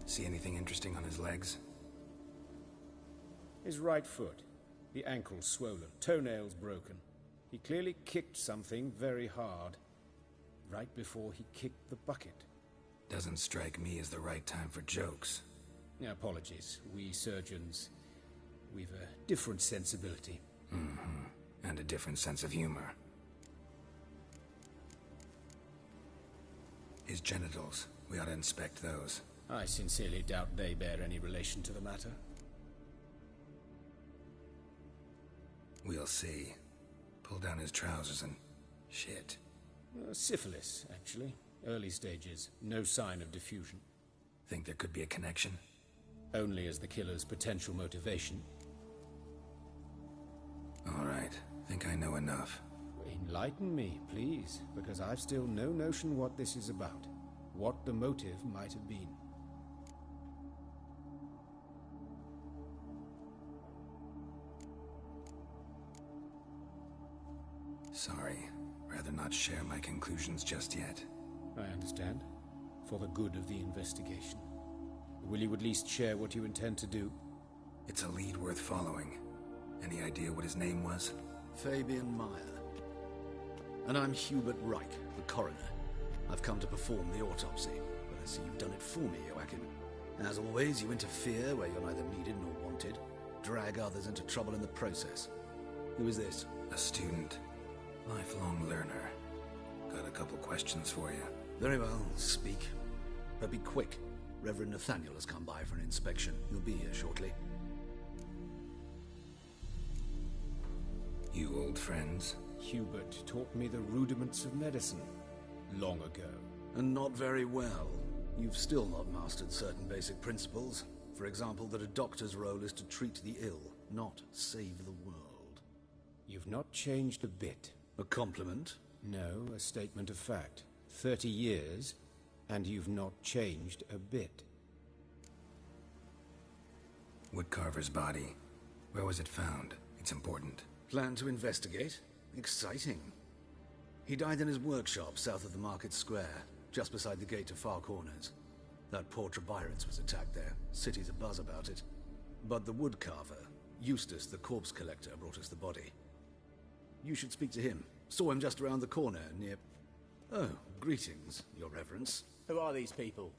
See anything interesting on his legs? His right foot. The ankle swollen, toenails broken. He clearly kicked something very hard, right before he kicked the bucket. Doesn't strike me as the right time for jokes. Apologies. We surgeons different sensibility. And a different sense of humor. His genitals. We ought to inspect those. I sincerely doubt they bear any relation to the matter. We'll see. Pull down his trousers and... shit. Syphilis, actually. Early stages. No sign of diffusion. Think there could be a connection? Only as the killer's potential motivation. All right. Think I know enough. Enlighten me, please, because I've still no notion what this is about. What the motive might have been. Sorry. Rather not share my conclusions just yet. I understand. For the good of the investigation. Will you at least share what you intend to do? It's a lead worth following. Any idea what his name was? Fabian Meyer. And I'm Hubert Reich, the coroner. I've come to perform the autopsy, but I see you've done it for me, Joachim. As always, you interfere where you're neither needed nor wanted, drag others into trouble in the process. Who is this? A student. Lifelong learner. Got a couple questions for you. Very well, speak. But be quick. Reverend Nathaniel has come by for an inspection. He'll be here shortly. You old friends? Hubert taught me the rudiments of medicine. Long ago. And not very well. You've still not mastered certain basic principles. For example, that a doctor's role is to treat the ill, not save the world. You've not changed a bit. A compliment? No, a statement of fact. 30 years, and you've not changed a bit. Woodcarver's body. Where was it found? It's important. Plan to investigate? Exciting. He died in his workshop south of the market square, just beside the gate to Far Corners. That poor Trebyron's was attacked there. City's abuzz about it. But the woodcarver, Eustace the corpse collector, brought us the body. You should speak to him. Saw him just around the corner near... Oh, greetings, Your Reverence. Who are these people?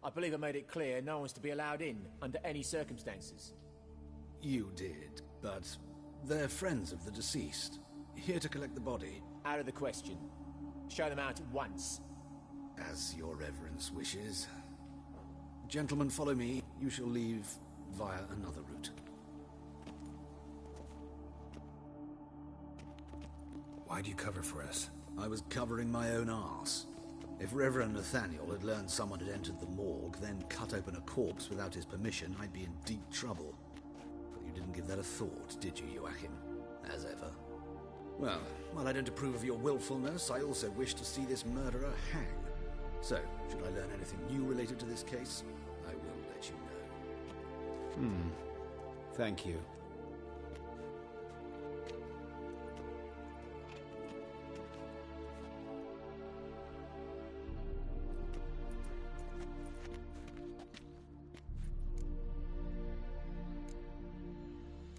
I believe I made it clear no one's to be allowed in under any circumstances. You did, but they're friends of the deceased. Here to collect the body. Out of the question. Show them out at once. As Your Reverence wishes. Gentlemen, follow me. You shall leave via another route. Why'd you cover for us? I was covering my own arse. If Reverend Nathaniel had learned someone had entered the morgue, then cut open a corpse without his permission, I'd be in deep trouble. But you didn't give that a thought, did you, Joachim? As ever. Well, while I don't approve of your willfulness, I also wish to see this murderer hang. So, should I learn anything new related to this case, I will let you know. Thank you.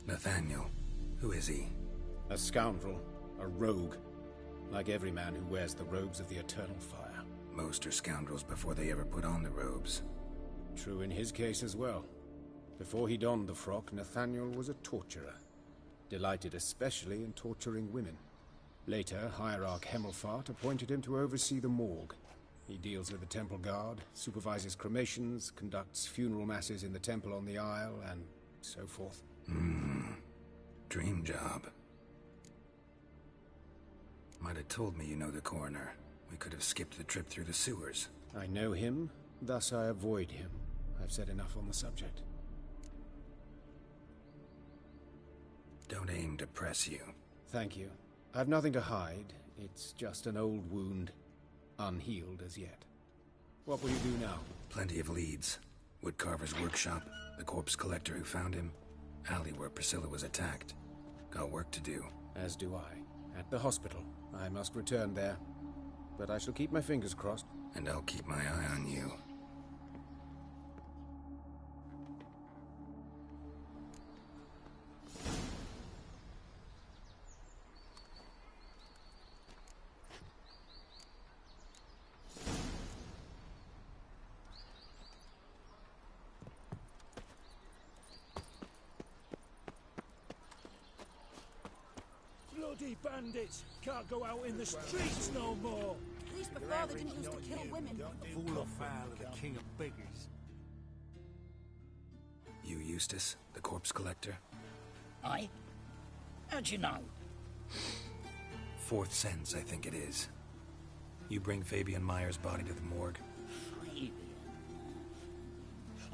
Nathaniel. Who is he? A scoundrel. A rogue. Like every man who wears the robes of the Eternal Fire. Most are scoundrels before they ever put on the robes. True in his case as well. Before he donned the frock, Nathaniel was a torturer. Delighted especially in torturing women. Later, Hierarch Hemmelfart appointed him to oversee the morgue. He deals with the temple guard, supervises cremations, conducts funeral masses in the temple on the Isle, and so forth. Dream job. Might have told me you know the coroner. We could have skipped the trip through the sewers. I know him, thus I avoid him. I've said enough on the subject. Don't aim to press you. Thank you. I've nothing to hide. It's just an old wound, unhealed as yet. What will you do now? Plenty of leads. Woodcarver's workshop, the corpse collector who found him, alley where Priscilla was attacked. Got work to do. As do I. At the hospital. I must return there. But I shall keep my fingers crossed. And I'll keep my eye on you. Bloody bandits! Can't go out in the streets no more! At least my father didn't used to kill women. Fall afoul of the king of beggars. You Eustace, the corpse collector? Aye? How'd you know? Fourth sense, I think it is. You bring Fabian Meyer's body to the morgue? Fabian?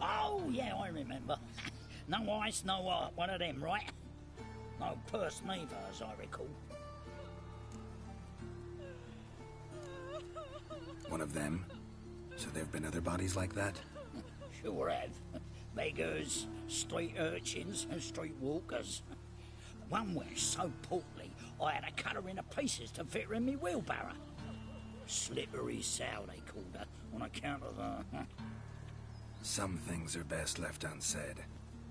Oh, yeah, I remember. No ice, no art, one of them, right? No purse neither, as I recall. One of them? So there've been other bodies like that? Sure have. Beggars, street urchins, and street walkers. One was so portly, I had to cut her into pieces to fit her in me wheelbarrow. Slippery Sal, they called her, on account of her. Some things are best left unsaid.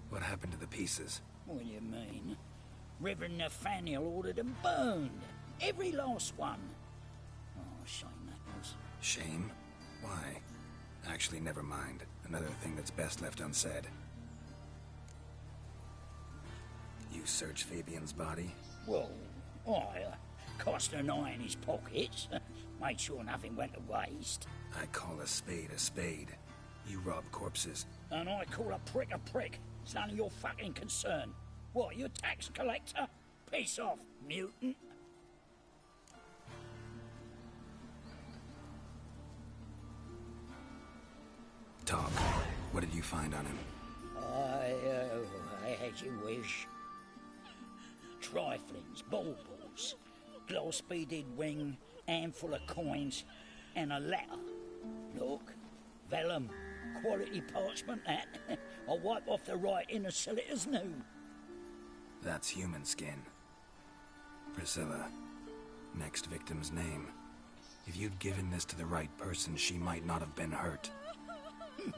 What happened to the pieces? What do you mean? Reverend Nathaniel ordered them burned. Every last one. Oh, shame that was. Shame? Why? Actually, never mind. Another thing that's best left unsaid. You searched Fabian's body? Well, I cast an eye in his pockets. Made sure nothing went to waste. I call a spade a spade. You rob corpses. And I call a prick a prick. It's none of your fucking concern. What, you a tax collector? Piss off, mutant. Talk. What did you find on him? As you wish. Triflings, baubles, gloss-beaded ring, handful of coins, and a letter. Look, vellum, quality parchment, that. I'll wipe off the writing and sell it as new. That's human skin. Priscilla. Next victim's name. If you'd given this to the right person, she might not have been hurt.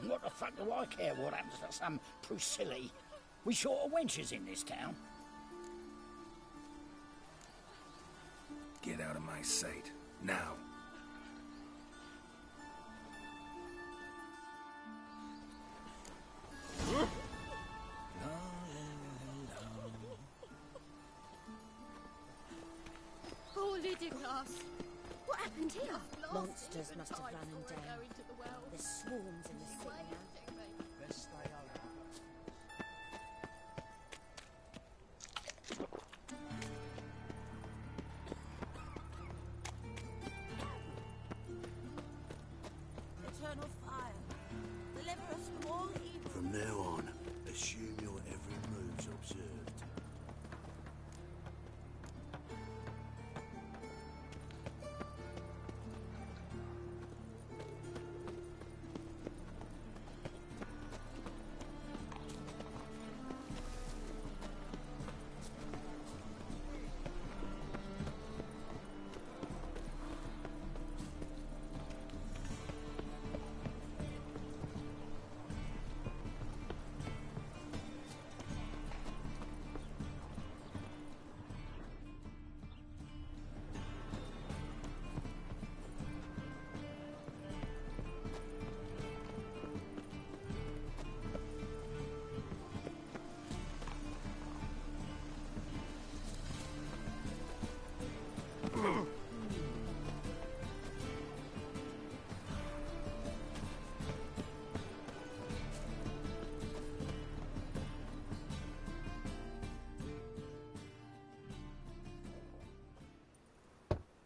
What the fuck do I care what happens to some Priscilla? We short of wenches in this town. Get out of my sight. Now. Poor Lydigas. What happened here? Monsters must have run him down. There's swarms in the city now. Let's stay over. Eternal fire. Deliver us from all evil. From now on, assume your every move's observed.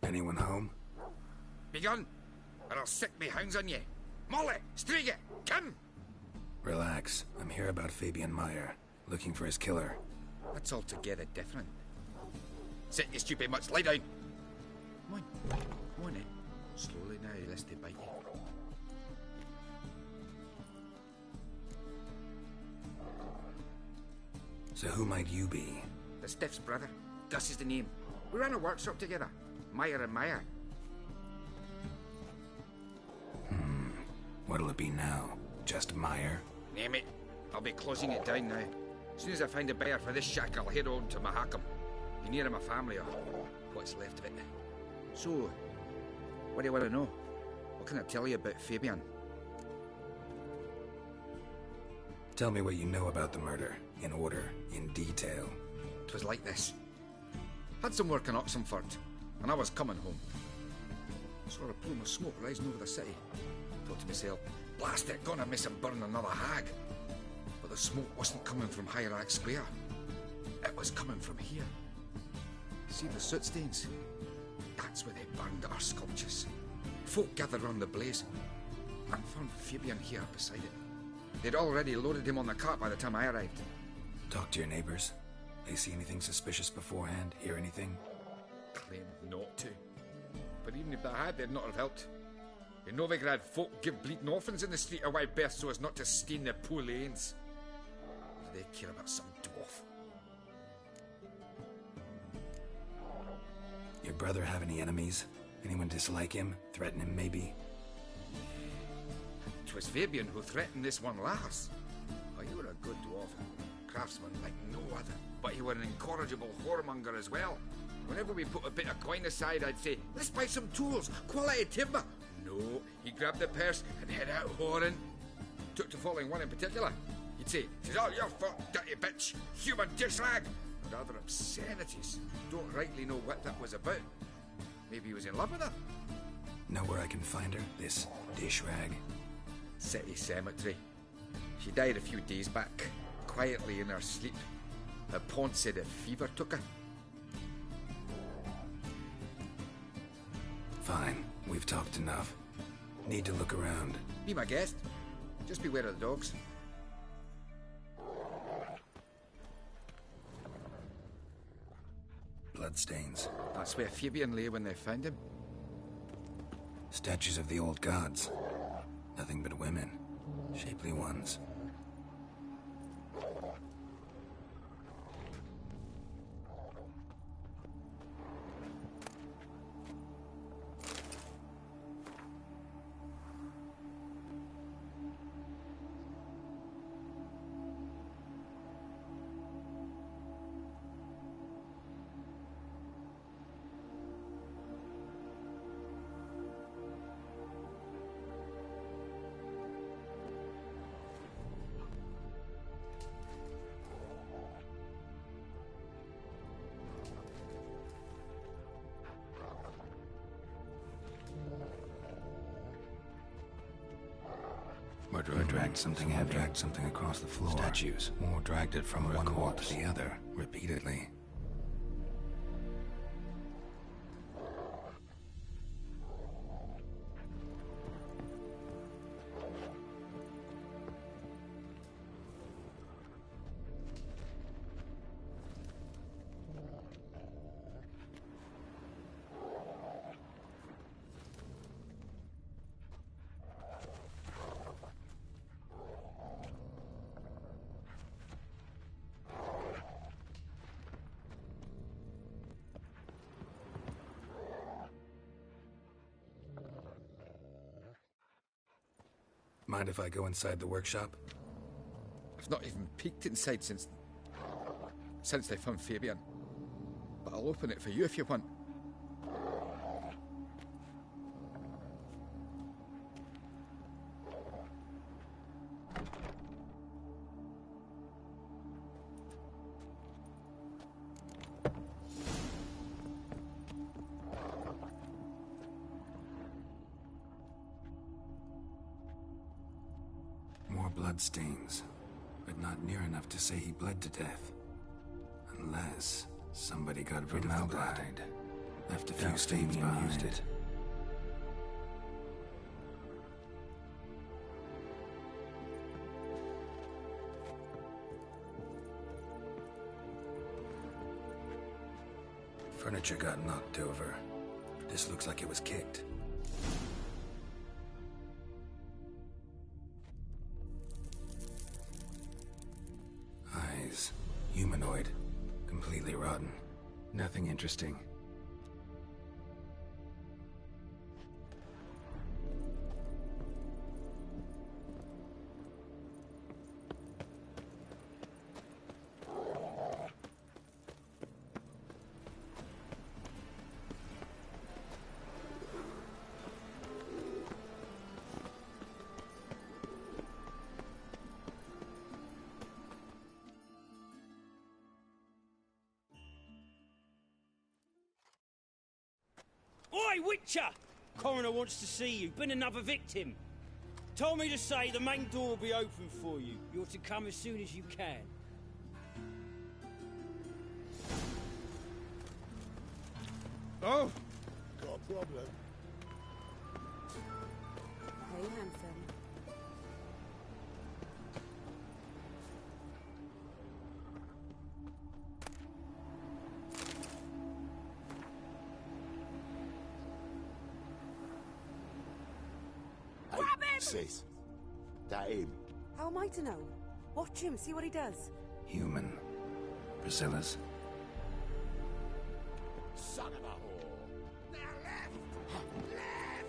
Anyone home? Begone, or I'll sick me hounds on you. Molly, Striga, come! Relax. I'm here about Fabian Meyer, looking for his killer. That's altogether different. Sit, you stupid mutts, lie down. Come on then. Slowly now, lest they bite you. So who might you be? The Stiff's brother. Gus is the name. We ran a workshop together. Meyer and Meyer. What'll it be now? Just Meyer? Name it. I'll be closing it down now. As soon as I find a buyer for this shack, I'll head on to Mahakam. Be near my family, or what's left of it. So, what do you want to know? What can I tell you about Fabian? Tell me what you know about the murder, in order, in detail. 'Twas like this. Had some work in Oxenford, and I was coming home. Saw a plume of smoke rising over the city. Thought to myself, blast it, gonna miss him burn another hag. But the smoke wasn't coming from Hierarch Square. It was coming from here. See the soot stains? That's where they burned our sculptures. Folk gathered round the blaze, and found Fabian here beside it. They'd already loaded him on the cart by the time I arrived. Talk to your neighbors. They see anything suspicious beforehand? Hear anything? Claimed not to. But even if they had, they'd not have helped. In Novigrad, folk give bleeding orphans in the street a wide berth so as not to stain their poor lanes. What do they care about some dwarf? Your brother have any enemies? Anyone dislike him? Threaten him, maybe? 'Twas Fabian who threatened this one last. Oh, you were a good dwarf. Craftsman like no other. But you were an incorrigible whoremonger as well. Whenever we put a bit of coin aside, I'd say, let's buy some tools, quality timber. No, he'd grab the purse and head out whoring. Took to following one in particular. He'd say, 'tis all your fault, dirty bitch, human dishrag, and other obscenities. Don't rightly know what that was about. Maybe he was in love with her? Know where I can find her, this dish rag? City cemetery. She died a few days back, quietly in her sleep. Her pawn said a fever took her. Fine, we've talked enough. Need to look around. Be my guest. Just beware of the dogs. Bloodstains. That's where Fabian lay when they found him. Statues of the old gods. Nothing but women. Shapely ones. Murderer dragged something heavy. Dragged something across the floor. Statues. Or dragged it from one wall to the other, repeatedly. Mind if I go inside the workshop? I've not even peeked inside since they found Fabian. But I'll open it for you if you want. Bloodstains, but not near enough to say he bled to death. Unless somebody got rid of the blood. Left a few stains behind. Used it. Furniture got knocked over. This looks like it was kicked. Humanoid. Completely rotten. Nothing interesting. Oi, Witcher! Coroner wants to see you. Been another victim. Told me to say the main door will be open for you. You're to come as soon as you can. Oh! Got a problem? Hey, handsome. Grab him! Sis. That him? How am I to know? Watch him, see what he does. Human. Priscilla's. Son of a whore. Now left! Left!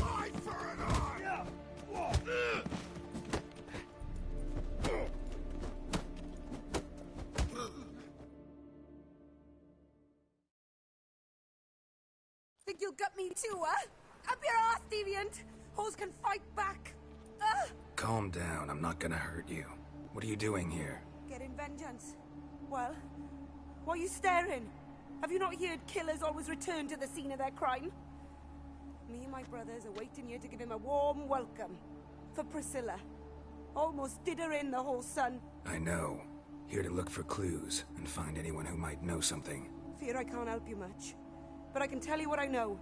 Eye for an eye! Think you'll gut me too, huh? Up your ass, deviant! Hoes can fight back! Calm down, I'm not gonna hurt you. What are you doing here? Getting vengeance. Well, why are you staring? Have you not heard killers always return to the scene of their crime? Me and my brothers are waiting here to give him a warm welcome. For Priscilla. Almost did her in, the whole son. I know. Here to look for clues and find anyone who might know something. Fear I can't help you much. But I can tell you what I know.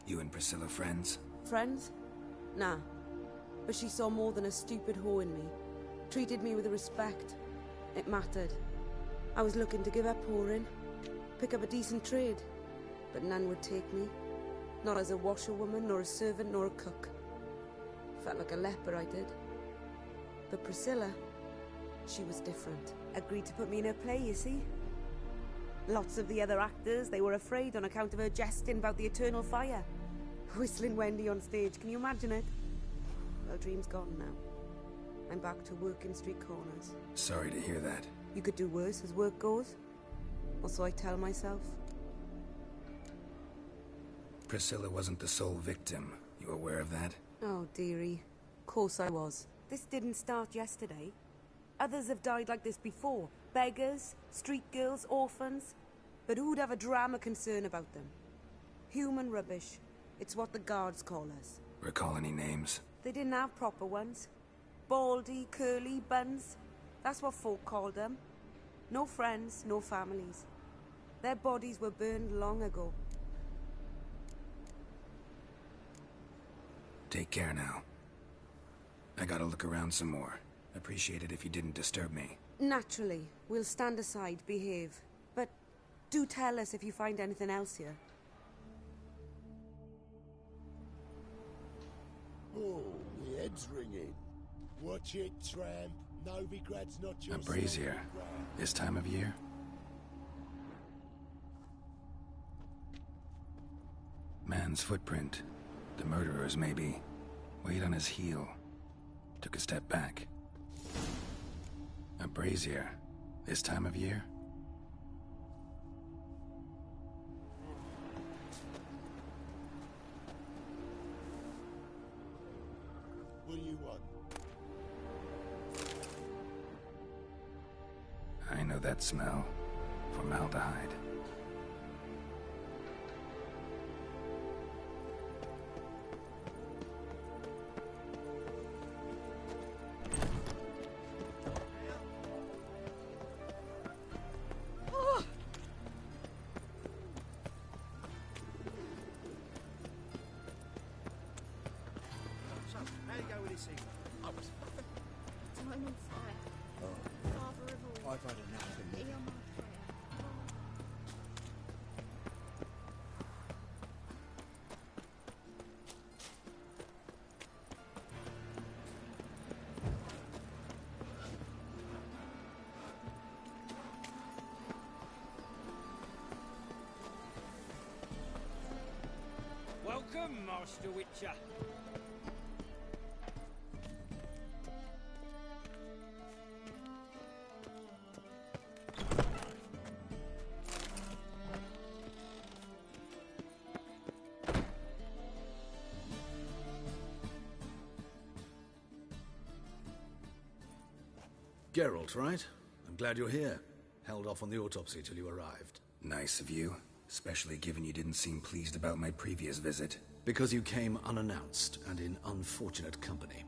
You and Priscilla friends? Friends? Nah. But she saw more than a stupid whore in me. Treated me with respect. It mattered. I was looking to give up whoring. Pick up a decent trade. But none would take me. Not as a washerwoman, nor a servant, nor a cook. Felt like a leper, I did. But Priscilla, she was different. Agreed to put me in her play, you see? Lots of the other actors, they were afraid on account of her jesting about the eternal fire. Whistling Wendy on stage, can you imagine it? Well, dream's gone now. I'm back to working street corners. Sorry to hear that. You could do worse as work goes. Or so I tell myself. Priscilla wasn't the sole victim. You aware of that? Oh, dearie. Course I was. This didn't start yesterday. Others have died like this before. Beggars, street girls, orphans. But who'd have a drama concern about them? Human rubbish. It's what the guards call us. Recall any names? They didn't have proper ones. Baldy, curly, buns. That's what folk called them. No friends, no families. Their bodies were burned long ago. Take care now. I gotta look around some more. Appreciate it if you didn't disturb me. Naturally. We'll stand aside, behave. But do tell us if you find anything else here. Oh, my head's ringing. Watch it, tramp. Novigrad's not your A brazier. This time of year? Man's footprint. The murderer's maybe. Weight on his heel. Took a step back. A brazier. This time of year? What do you want? I know that smell. Formaldehyde. I've had enough of you. Welcome, Master Witcher. Geralt, right? I'm glad you're here. Held off on the autopsy till you arrived. Nice of you, especially given you didn't seem pleased about my previous visit. Because you came unannounced and in unfortunate company.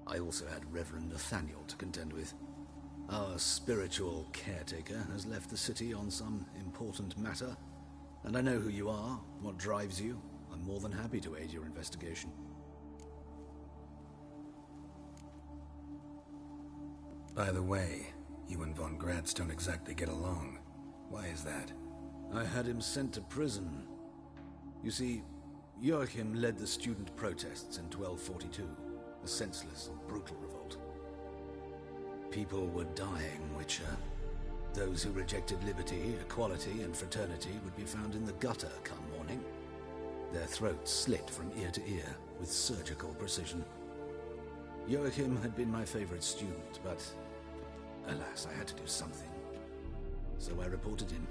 I also had Reverend Nathaniel to contend with. Our spiritual caretaker has left the city on some important matter, and I know who you are, what drives you. I'm more than happy to aid your investigation. By the way, you and Von Gratz don't exactly get along. Why is that? I had him sent to prison. You see, Joachim led the student protests in 1242, a senseless and brutal revolt. People were dying, Witcher. Those who rejected liberty, equality, and fraternity would be found in the gutter come morning. Their throats slit from ear to ear with surgical precision. Joachim had been my favorite student, but alas, I had to do something. So I reported him.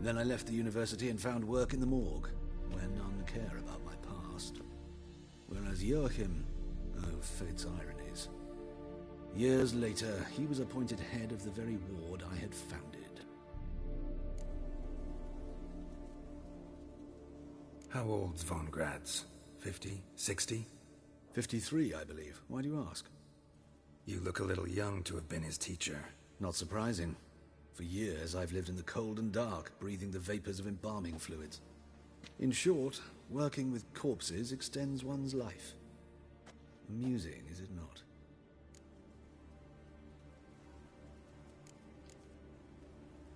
Then I left the university and found work in the morgue, where none care about my past. Whereas Joachim, oh, fate's ironies. Years later, he was appointed head of the very ward I had founded. How old's Von Gratz? 50? 60? 53, I believe. Why do you ask? You look a little young to have been his teacher. Not surprising. For years, I've lived in the cold and dark, breathing the vapors of embalming fluids. In short, working with corpses extends one's life. Amusing, is it not?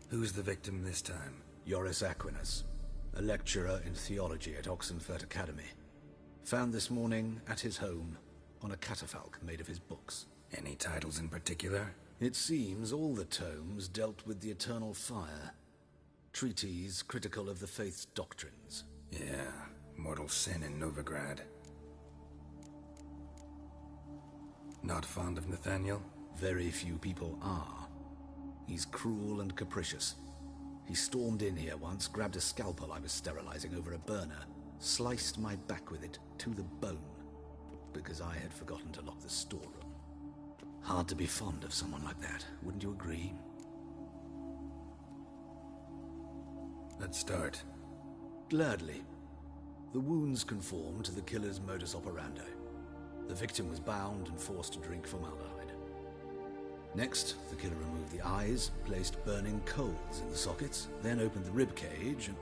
Who's the victim this time? Joris Aquinas, a lecturer in theology at Oxenfurt Academy. Found this morning at his home on a catafalque made of his books. Any titles in particular? It seems all the tomes dealt with the eternal fire. Treatises critical of the faith's doctrines. Yeah, mortal sin in Novigrad. Not fond of Nathaniel? Very few people are. He's cruel and capricious. He stormed in here once, grabbed a scalpel I was sterilizing over a burner, sliced my back with it to the bone, because I had forgotten to lock the storeroom. Hard to be fond of someone like that, wouldn't you agree? Let's start. Gladly. The wounds conform to the killer's modus operandi. The victim was bound and forced to drink formaldehyde. Next, the killer removed the eyes, placed burning coals in the sockets, then opened the rib cage and...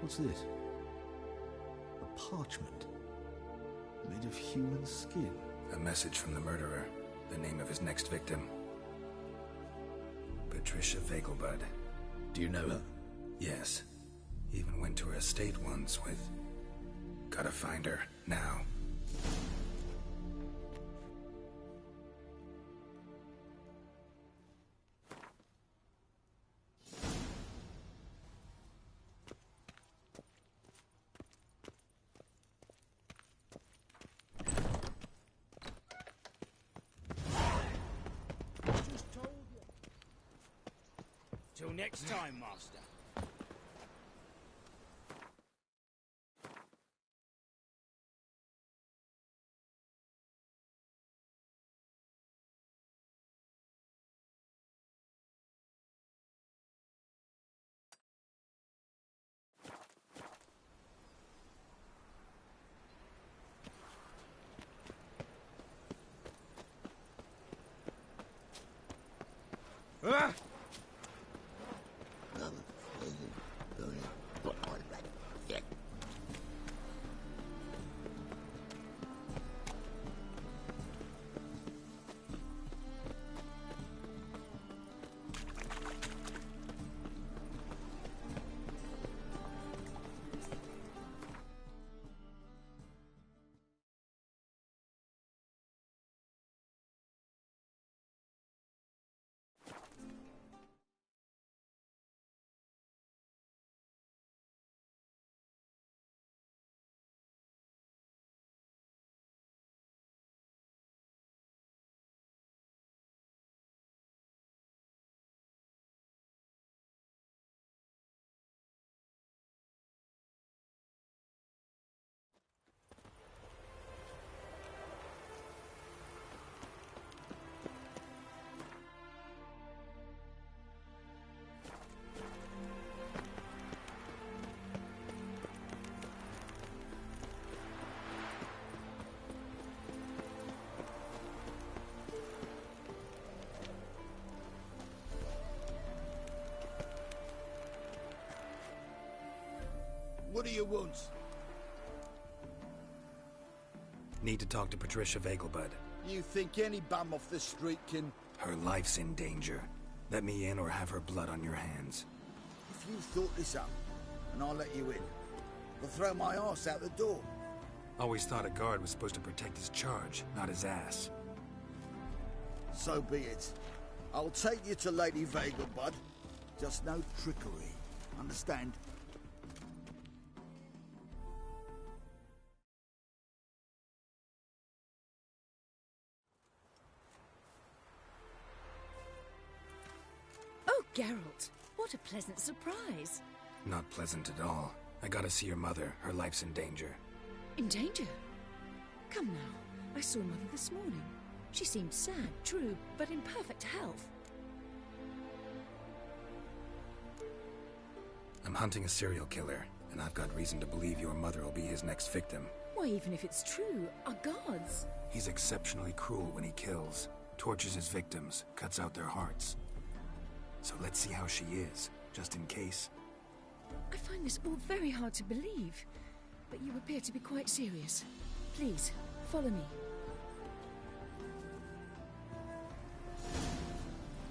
What's this? A parchment made of human skin. A message from the murderer. The name of his next victim. Patricia Vegelbud. Do you know her? Yes. Even went to her estate once with... Gotta find her, now. Till next time, Master. do you want? Need to talk to Patricia Vegelbud. You think any bum off the street can... Her life's in danger. Let me in or have her blood on your hands. If you thought this up, and I'll let you in, I'll throw my arse out the door. Always thought a guard was supposed to protect his charge, not his ass. So be it. I'll take you to Lady Vegelbud. Just no trickery. Understand? Oh, Geralt, what a pleasant surprise. Not pleasant at all. I gotta see your mother. Her life's in danger. In danger? Come now. I saw Mother this morning. She seemed sad, true, but in perfect health. I'm hunting a serial killer, and I've got reason to believe your mother will be his next victim. Why, even if it's true, our gods... He's exceptionally cruel when he kills, tortures his victims, cuts out their hearts. So let's see how she is, just in case. I find this all very hard to believe, but you appear to be quite serious. Please, follow me.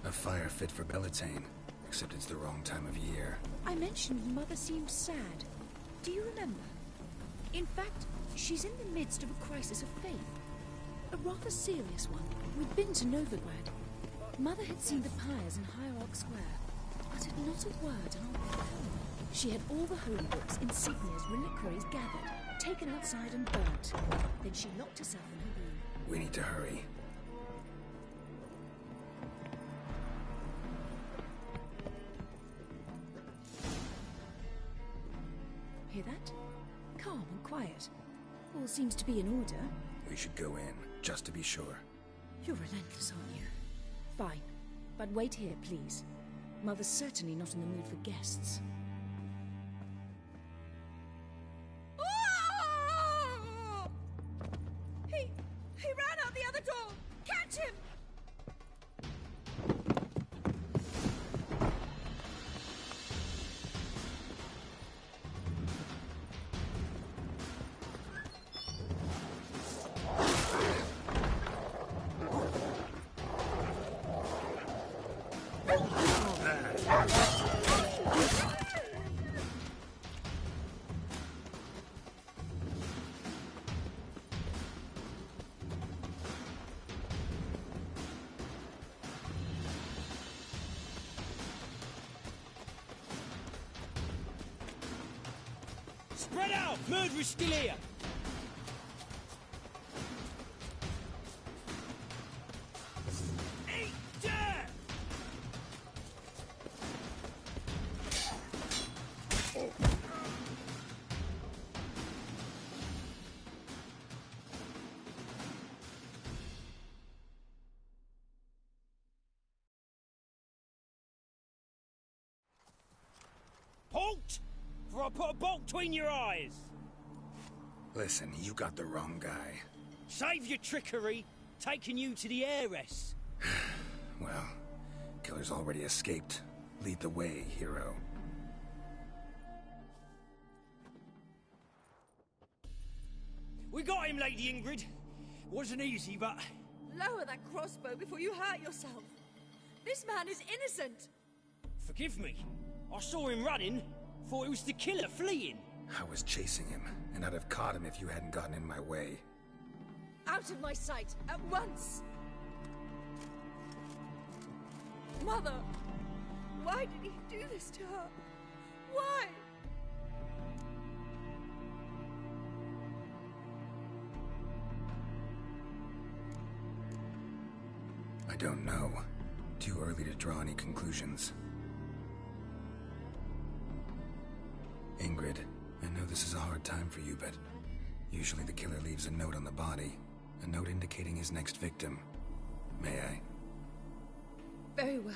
A fire fit for Bellatane, except it's the wrong time of year. I mentioned Mother seemed sad. Do you remember? In fact, she's in the midst of a crisis of faith. A rather serious one. We'd been to Novigrad. Mother had seen the pyres in Hierarch Square, uttered not a word and on her home. She had all the holy books, insignias, reliquaries gathered, taken outside and burnt. Then she locked herself in her room. We need to hurry. Hear that? Calm and quiet. All seems to be in order. We should go in, just to be sure. You're relentless, aren't you? Fine. But wait here, please. Mother's certainly not in the mood for guests. He ran out the other door! Catch him! Spread out! Murderer's still here! Eat dirt! Halt! For I put a bolt between your eyes! Listen, you got the wrong guy. Save your trickery! Taking you to the heiress! Well, killer's already escaped. Lead the way, hero. We got him, Lady Ingrid. Wasn't easy, but... Lower that crossbow before you hurt yourself. This man is innocent. Forgive me. I saw him running. Thought it was the killer fleeing. I was chasing him, and I'd have caught him if you hadn't gotten in my way. Out of my sight, at once! Mother! Why did he do this to her? Why? I don't know. Too early to draw any conclusions. Ingrid, I know this is a hard time for you, but usually the killer leaves a note on the body. A note indicating his next victim. May I? Very well.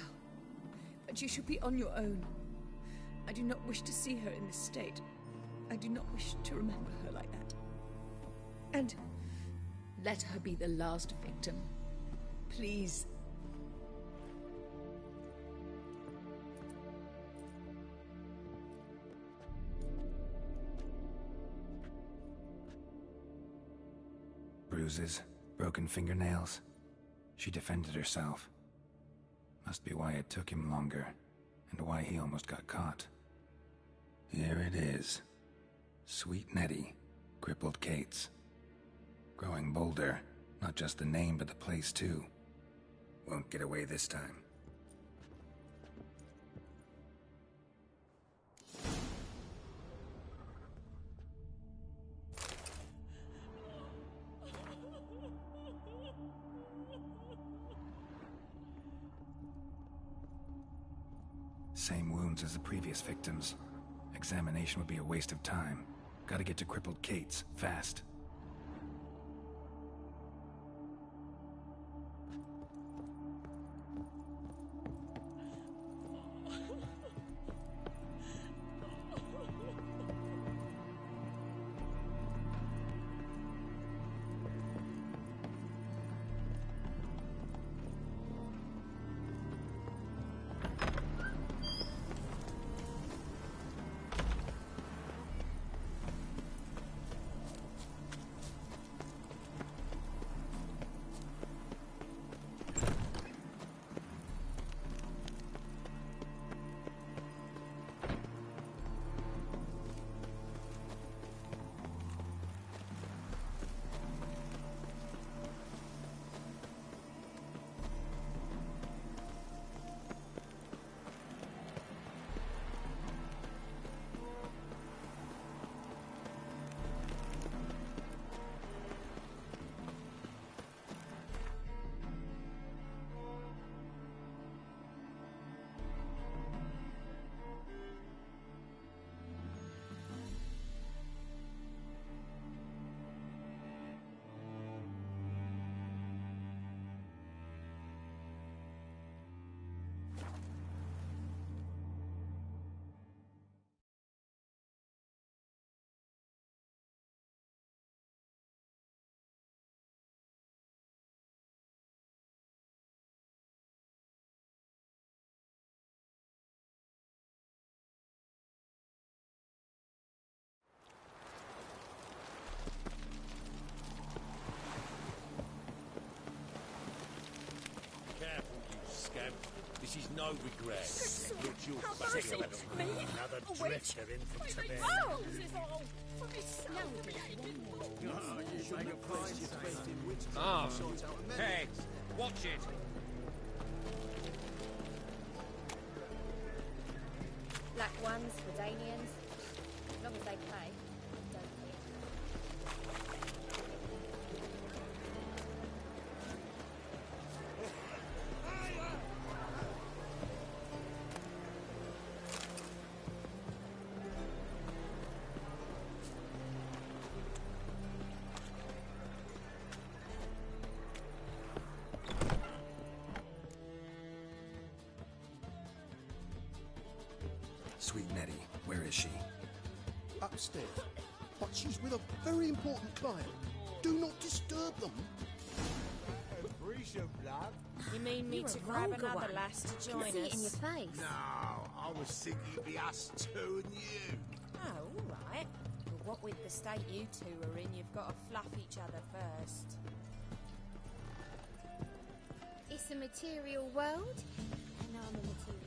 But you should be on your own. I do not wish to see her in this state. I do not wish to remember her like that. And let her be the last victim. Please. bruises, broken fingernails. She defended herself. Must be why it took him longer, and why he almost got caught. Here it is. Sweet Nettie, crippled Kate's. Growing bolder, not just the name but the place too. Won't get away this time. Same wounds as the previous victims. Examination would be a waste of time. Gotta get to crippled Kate's, fast. This is no regret. Look, your Mercy, me? Another A witch? drifter in from Tibet. Oh! Ah, hey, watch it. Black ones, Redanians. As long as they pay, don't they? Sweet Nettie, where is she? Upstairs. But she's with a very important client. Do not disturb them. You mean me to grab another lass to join us? See it in your face. No, I was thinking it'd be us two and you. Oh, all right. Well, what with the state you two are in, you've got to fluff each other first. It's a material world, and I'm a material.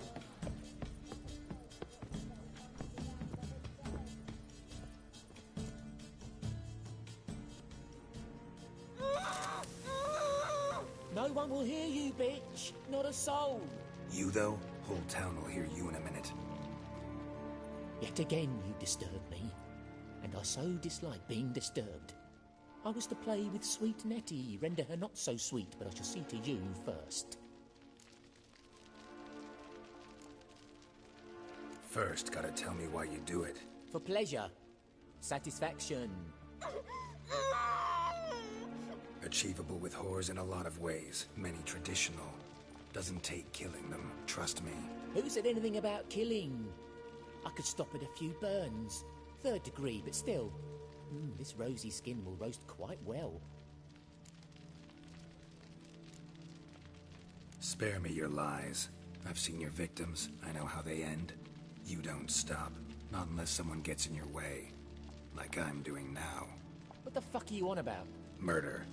No one will hear you, bitch. Not a soul. You, though? Whole town will hear you in a minute. Yet again you disturb me, and I so dislike being disturbed. I was to play with sweet Nettie, render her not so sweet, but I shall see to you first. First, gotta tell me why you do it. For pleasure. Satisfaction. Achievable with whores in a lot of ways, many traditional. Doesn't take killing them, trust me. Who said anything about killing? I could stop at a few burns. 3rd degree, but still. This rosy skin will roast quite well. Spare me your lies. I've seen your victims. I know how they end. You don't stop. Not unless someone gets in your way. Like I'm doing now. What the fuck are you on about? Murder.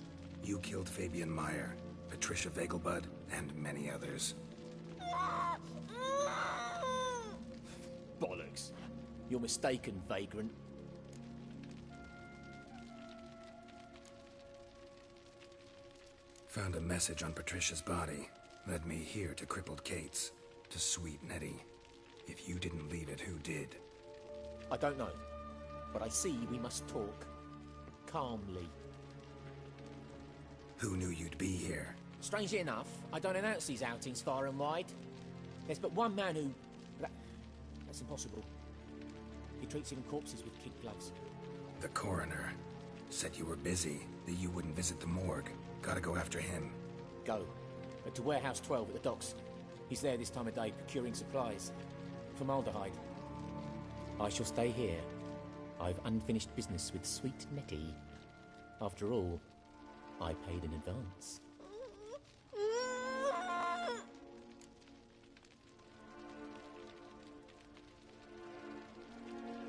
You killed Fabian Meyer, Patricia Vegelbud, and many others. Bollocks. You're mistaken, vagrant. Found a message on Patricia's body. Led me here to Crippled Kate's, to Sweet Nettie. If you didn't leave it, who did? I don't know, but I see we must talk. Calmly. Who knew you'd be here? Strangely enough, I don't announce these outings far and wide. There's but one man who... That's impossible. He treats even corpses with kid gloves. The coroner. Said you were busy, that you wouldn't visit the morgue. Gotta go after him. Go. But to Warehouse 12 at the docks. He's there this time of day procuring supplies. Formaldehyde. I shall stay here. I've unfinished business with Sweet Nettie. After all, I paid in advance.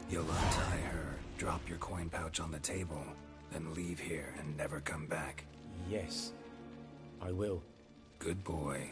You'll untie her, drop your coin pouch on the table, then leave here and never come back. Yes, I will. Good boy.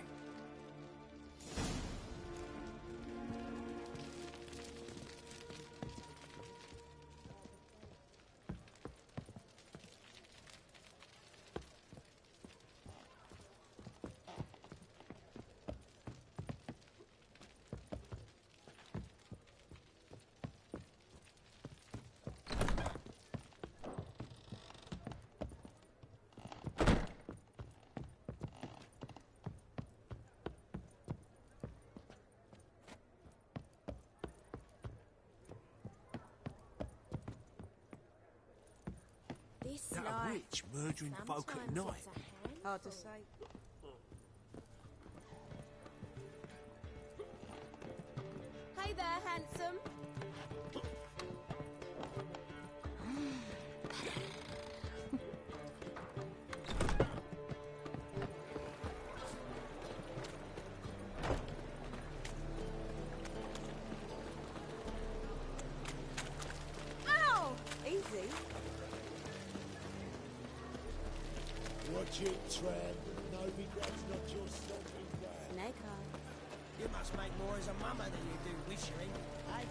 That a witch murdering folk at night? Hard to say. Hey there, handsome. Ow! Easy. Watch it, tramp. Novigrad's not your stomping ground. Snake eye. You must make more as a mama than you do wishing, eh?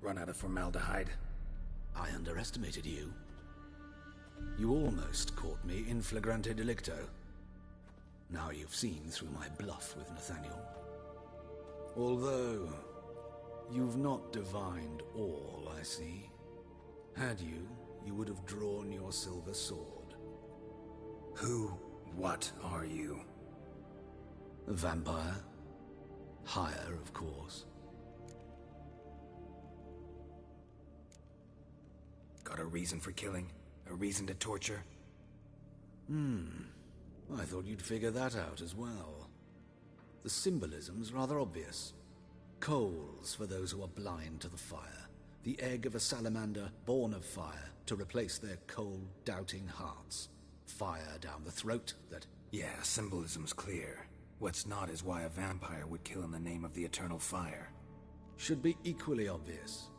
Run out of formaldehyde. I underestimated you. You almost caught me in flagrante delicto. Now you've seen through my bluff with Nathaniel. Although, you've not divined all, I see. Had you, you would have drawn your silver sword. What are you? A vampire. Higher, of course. Got a reason for killing? A reason to torture? I thought you'd figure that out as well. The symbolism's rather obvious. Coals for those who are blind to the fire. The egg of a salamander born of fire to replace their cold, doubting hearts. Fire down the throat that... Yeah, symbolism's clear. What's not is why a vampire would kill in the name of the eternal fire. Should be equally obvious.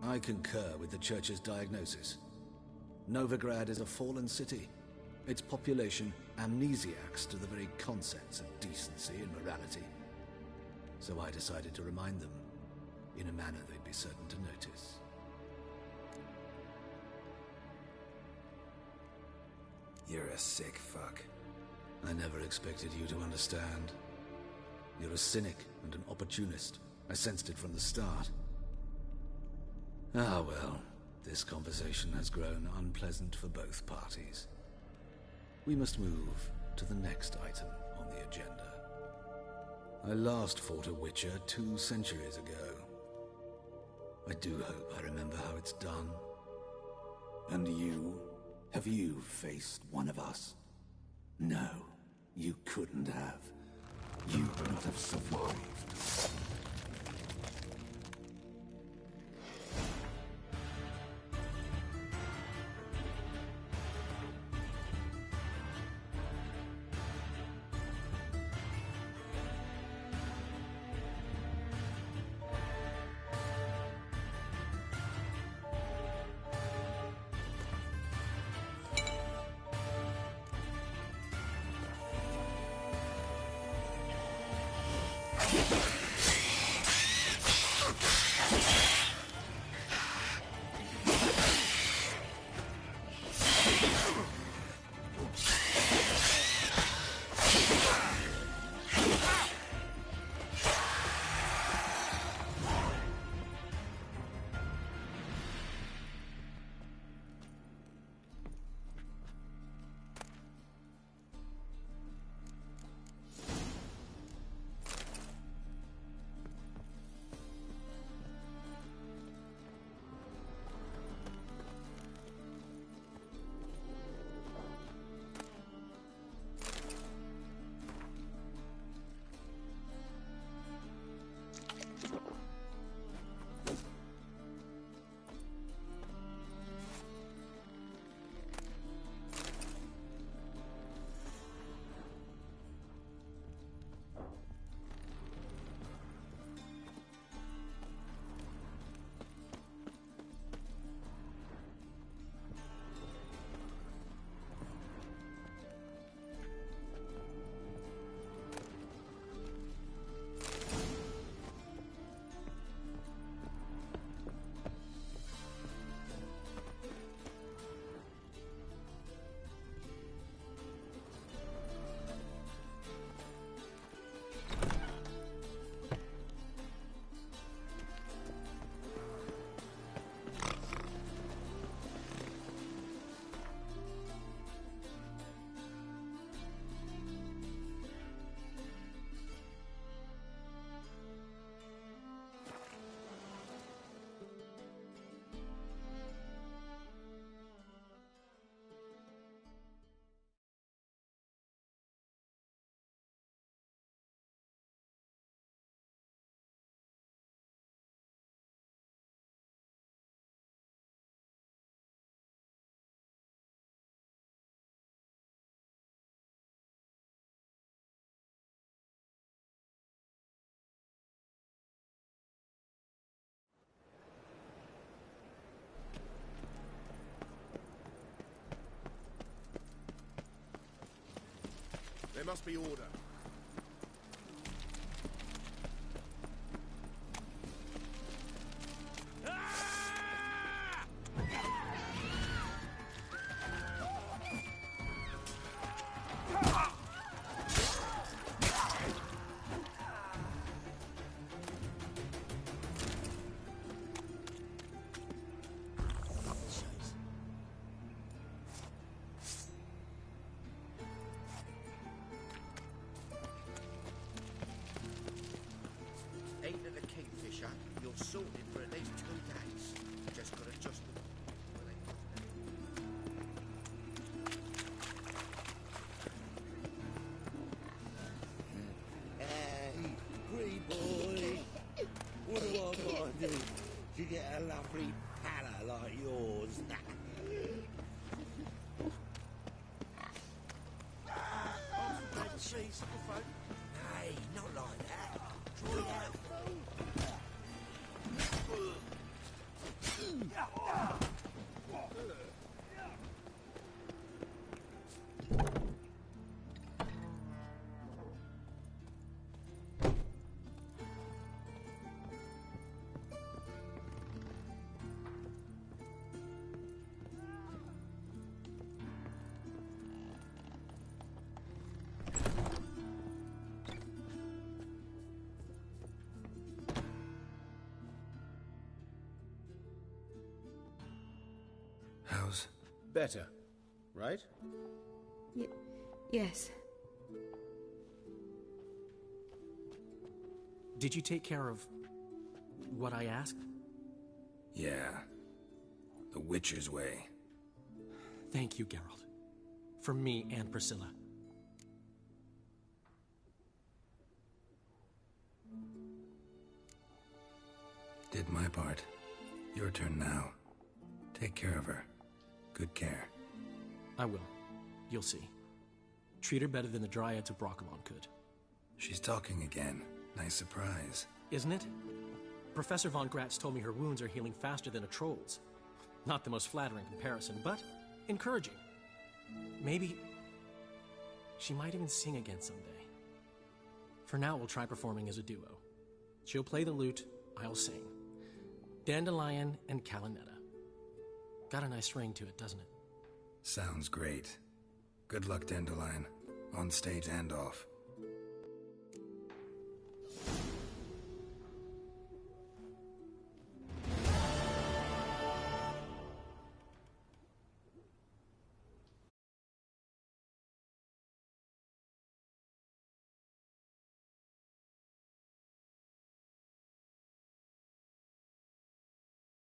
I concur with the Church's diagnosis. Novigrad is a fallen city. Its population amnesiacs to the very concepts of decency and morality. So I decided to remind them, in a manner they'd be certain to notice. You're a sick fuck. I never expected you to understand. You're a cynic and an opportunist. I sensed it from the start. Ah well, this conversation has grown unpleasant for both parties. We must move to the next item on the agenda. I last fought a Witcher 2 centuries ago. I do hope I remember how it's done. And you? Have you faced one of us? No, you couldn't have. You would not have survived. There must be order. You're sorted for at least 2 days. Just gotta adjust them. Hey, pretty boy. What do I gotta do to get a lovely pala like yours? Hey, not like that. Draw it out. How's... Better, right? Yes. Did you take care of what I asked? Yeah. The Witcher's way. Thank you, Geralt. For me and Priscilla. Did my part. Your turn now. Take care of her. Good care. I will. You'll see. Treat her better than the Dryads of Brokilon could. She's talking again. Nice surprise. Isn't it? Professor von Gratz told me her wounds are healing faster than a troll's. Not the most flattering comparison, but encouraging. Maybe she might even sing again someday. For now, we'll try performing as a duo. She'll play the lute, I'll sing. Dandelion and Calinetta. Got a nice ring to it, doesn't it? Sounds great. Good luck, Dandelion. On stage and off.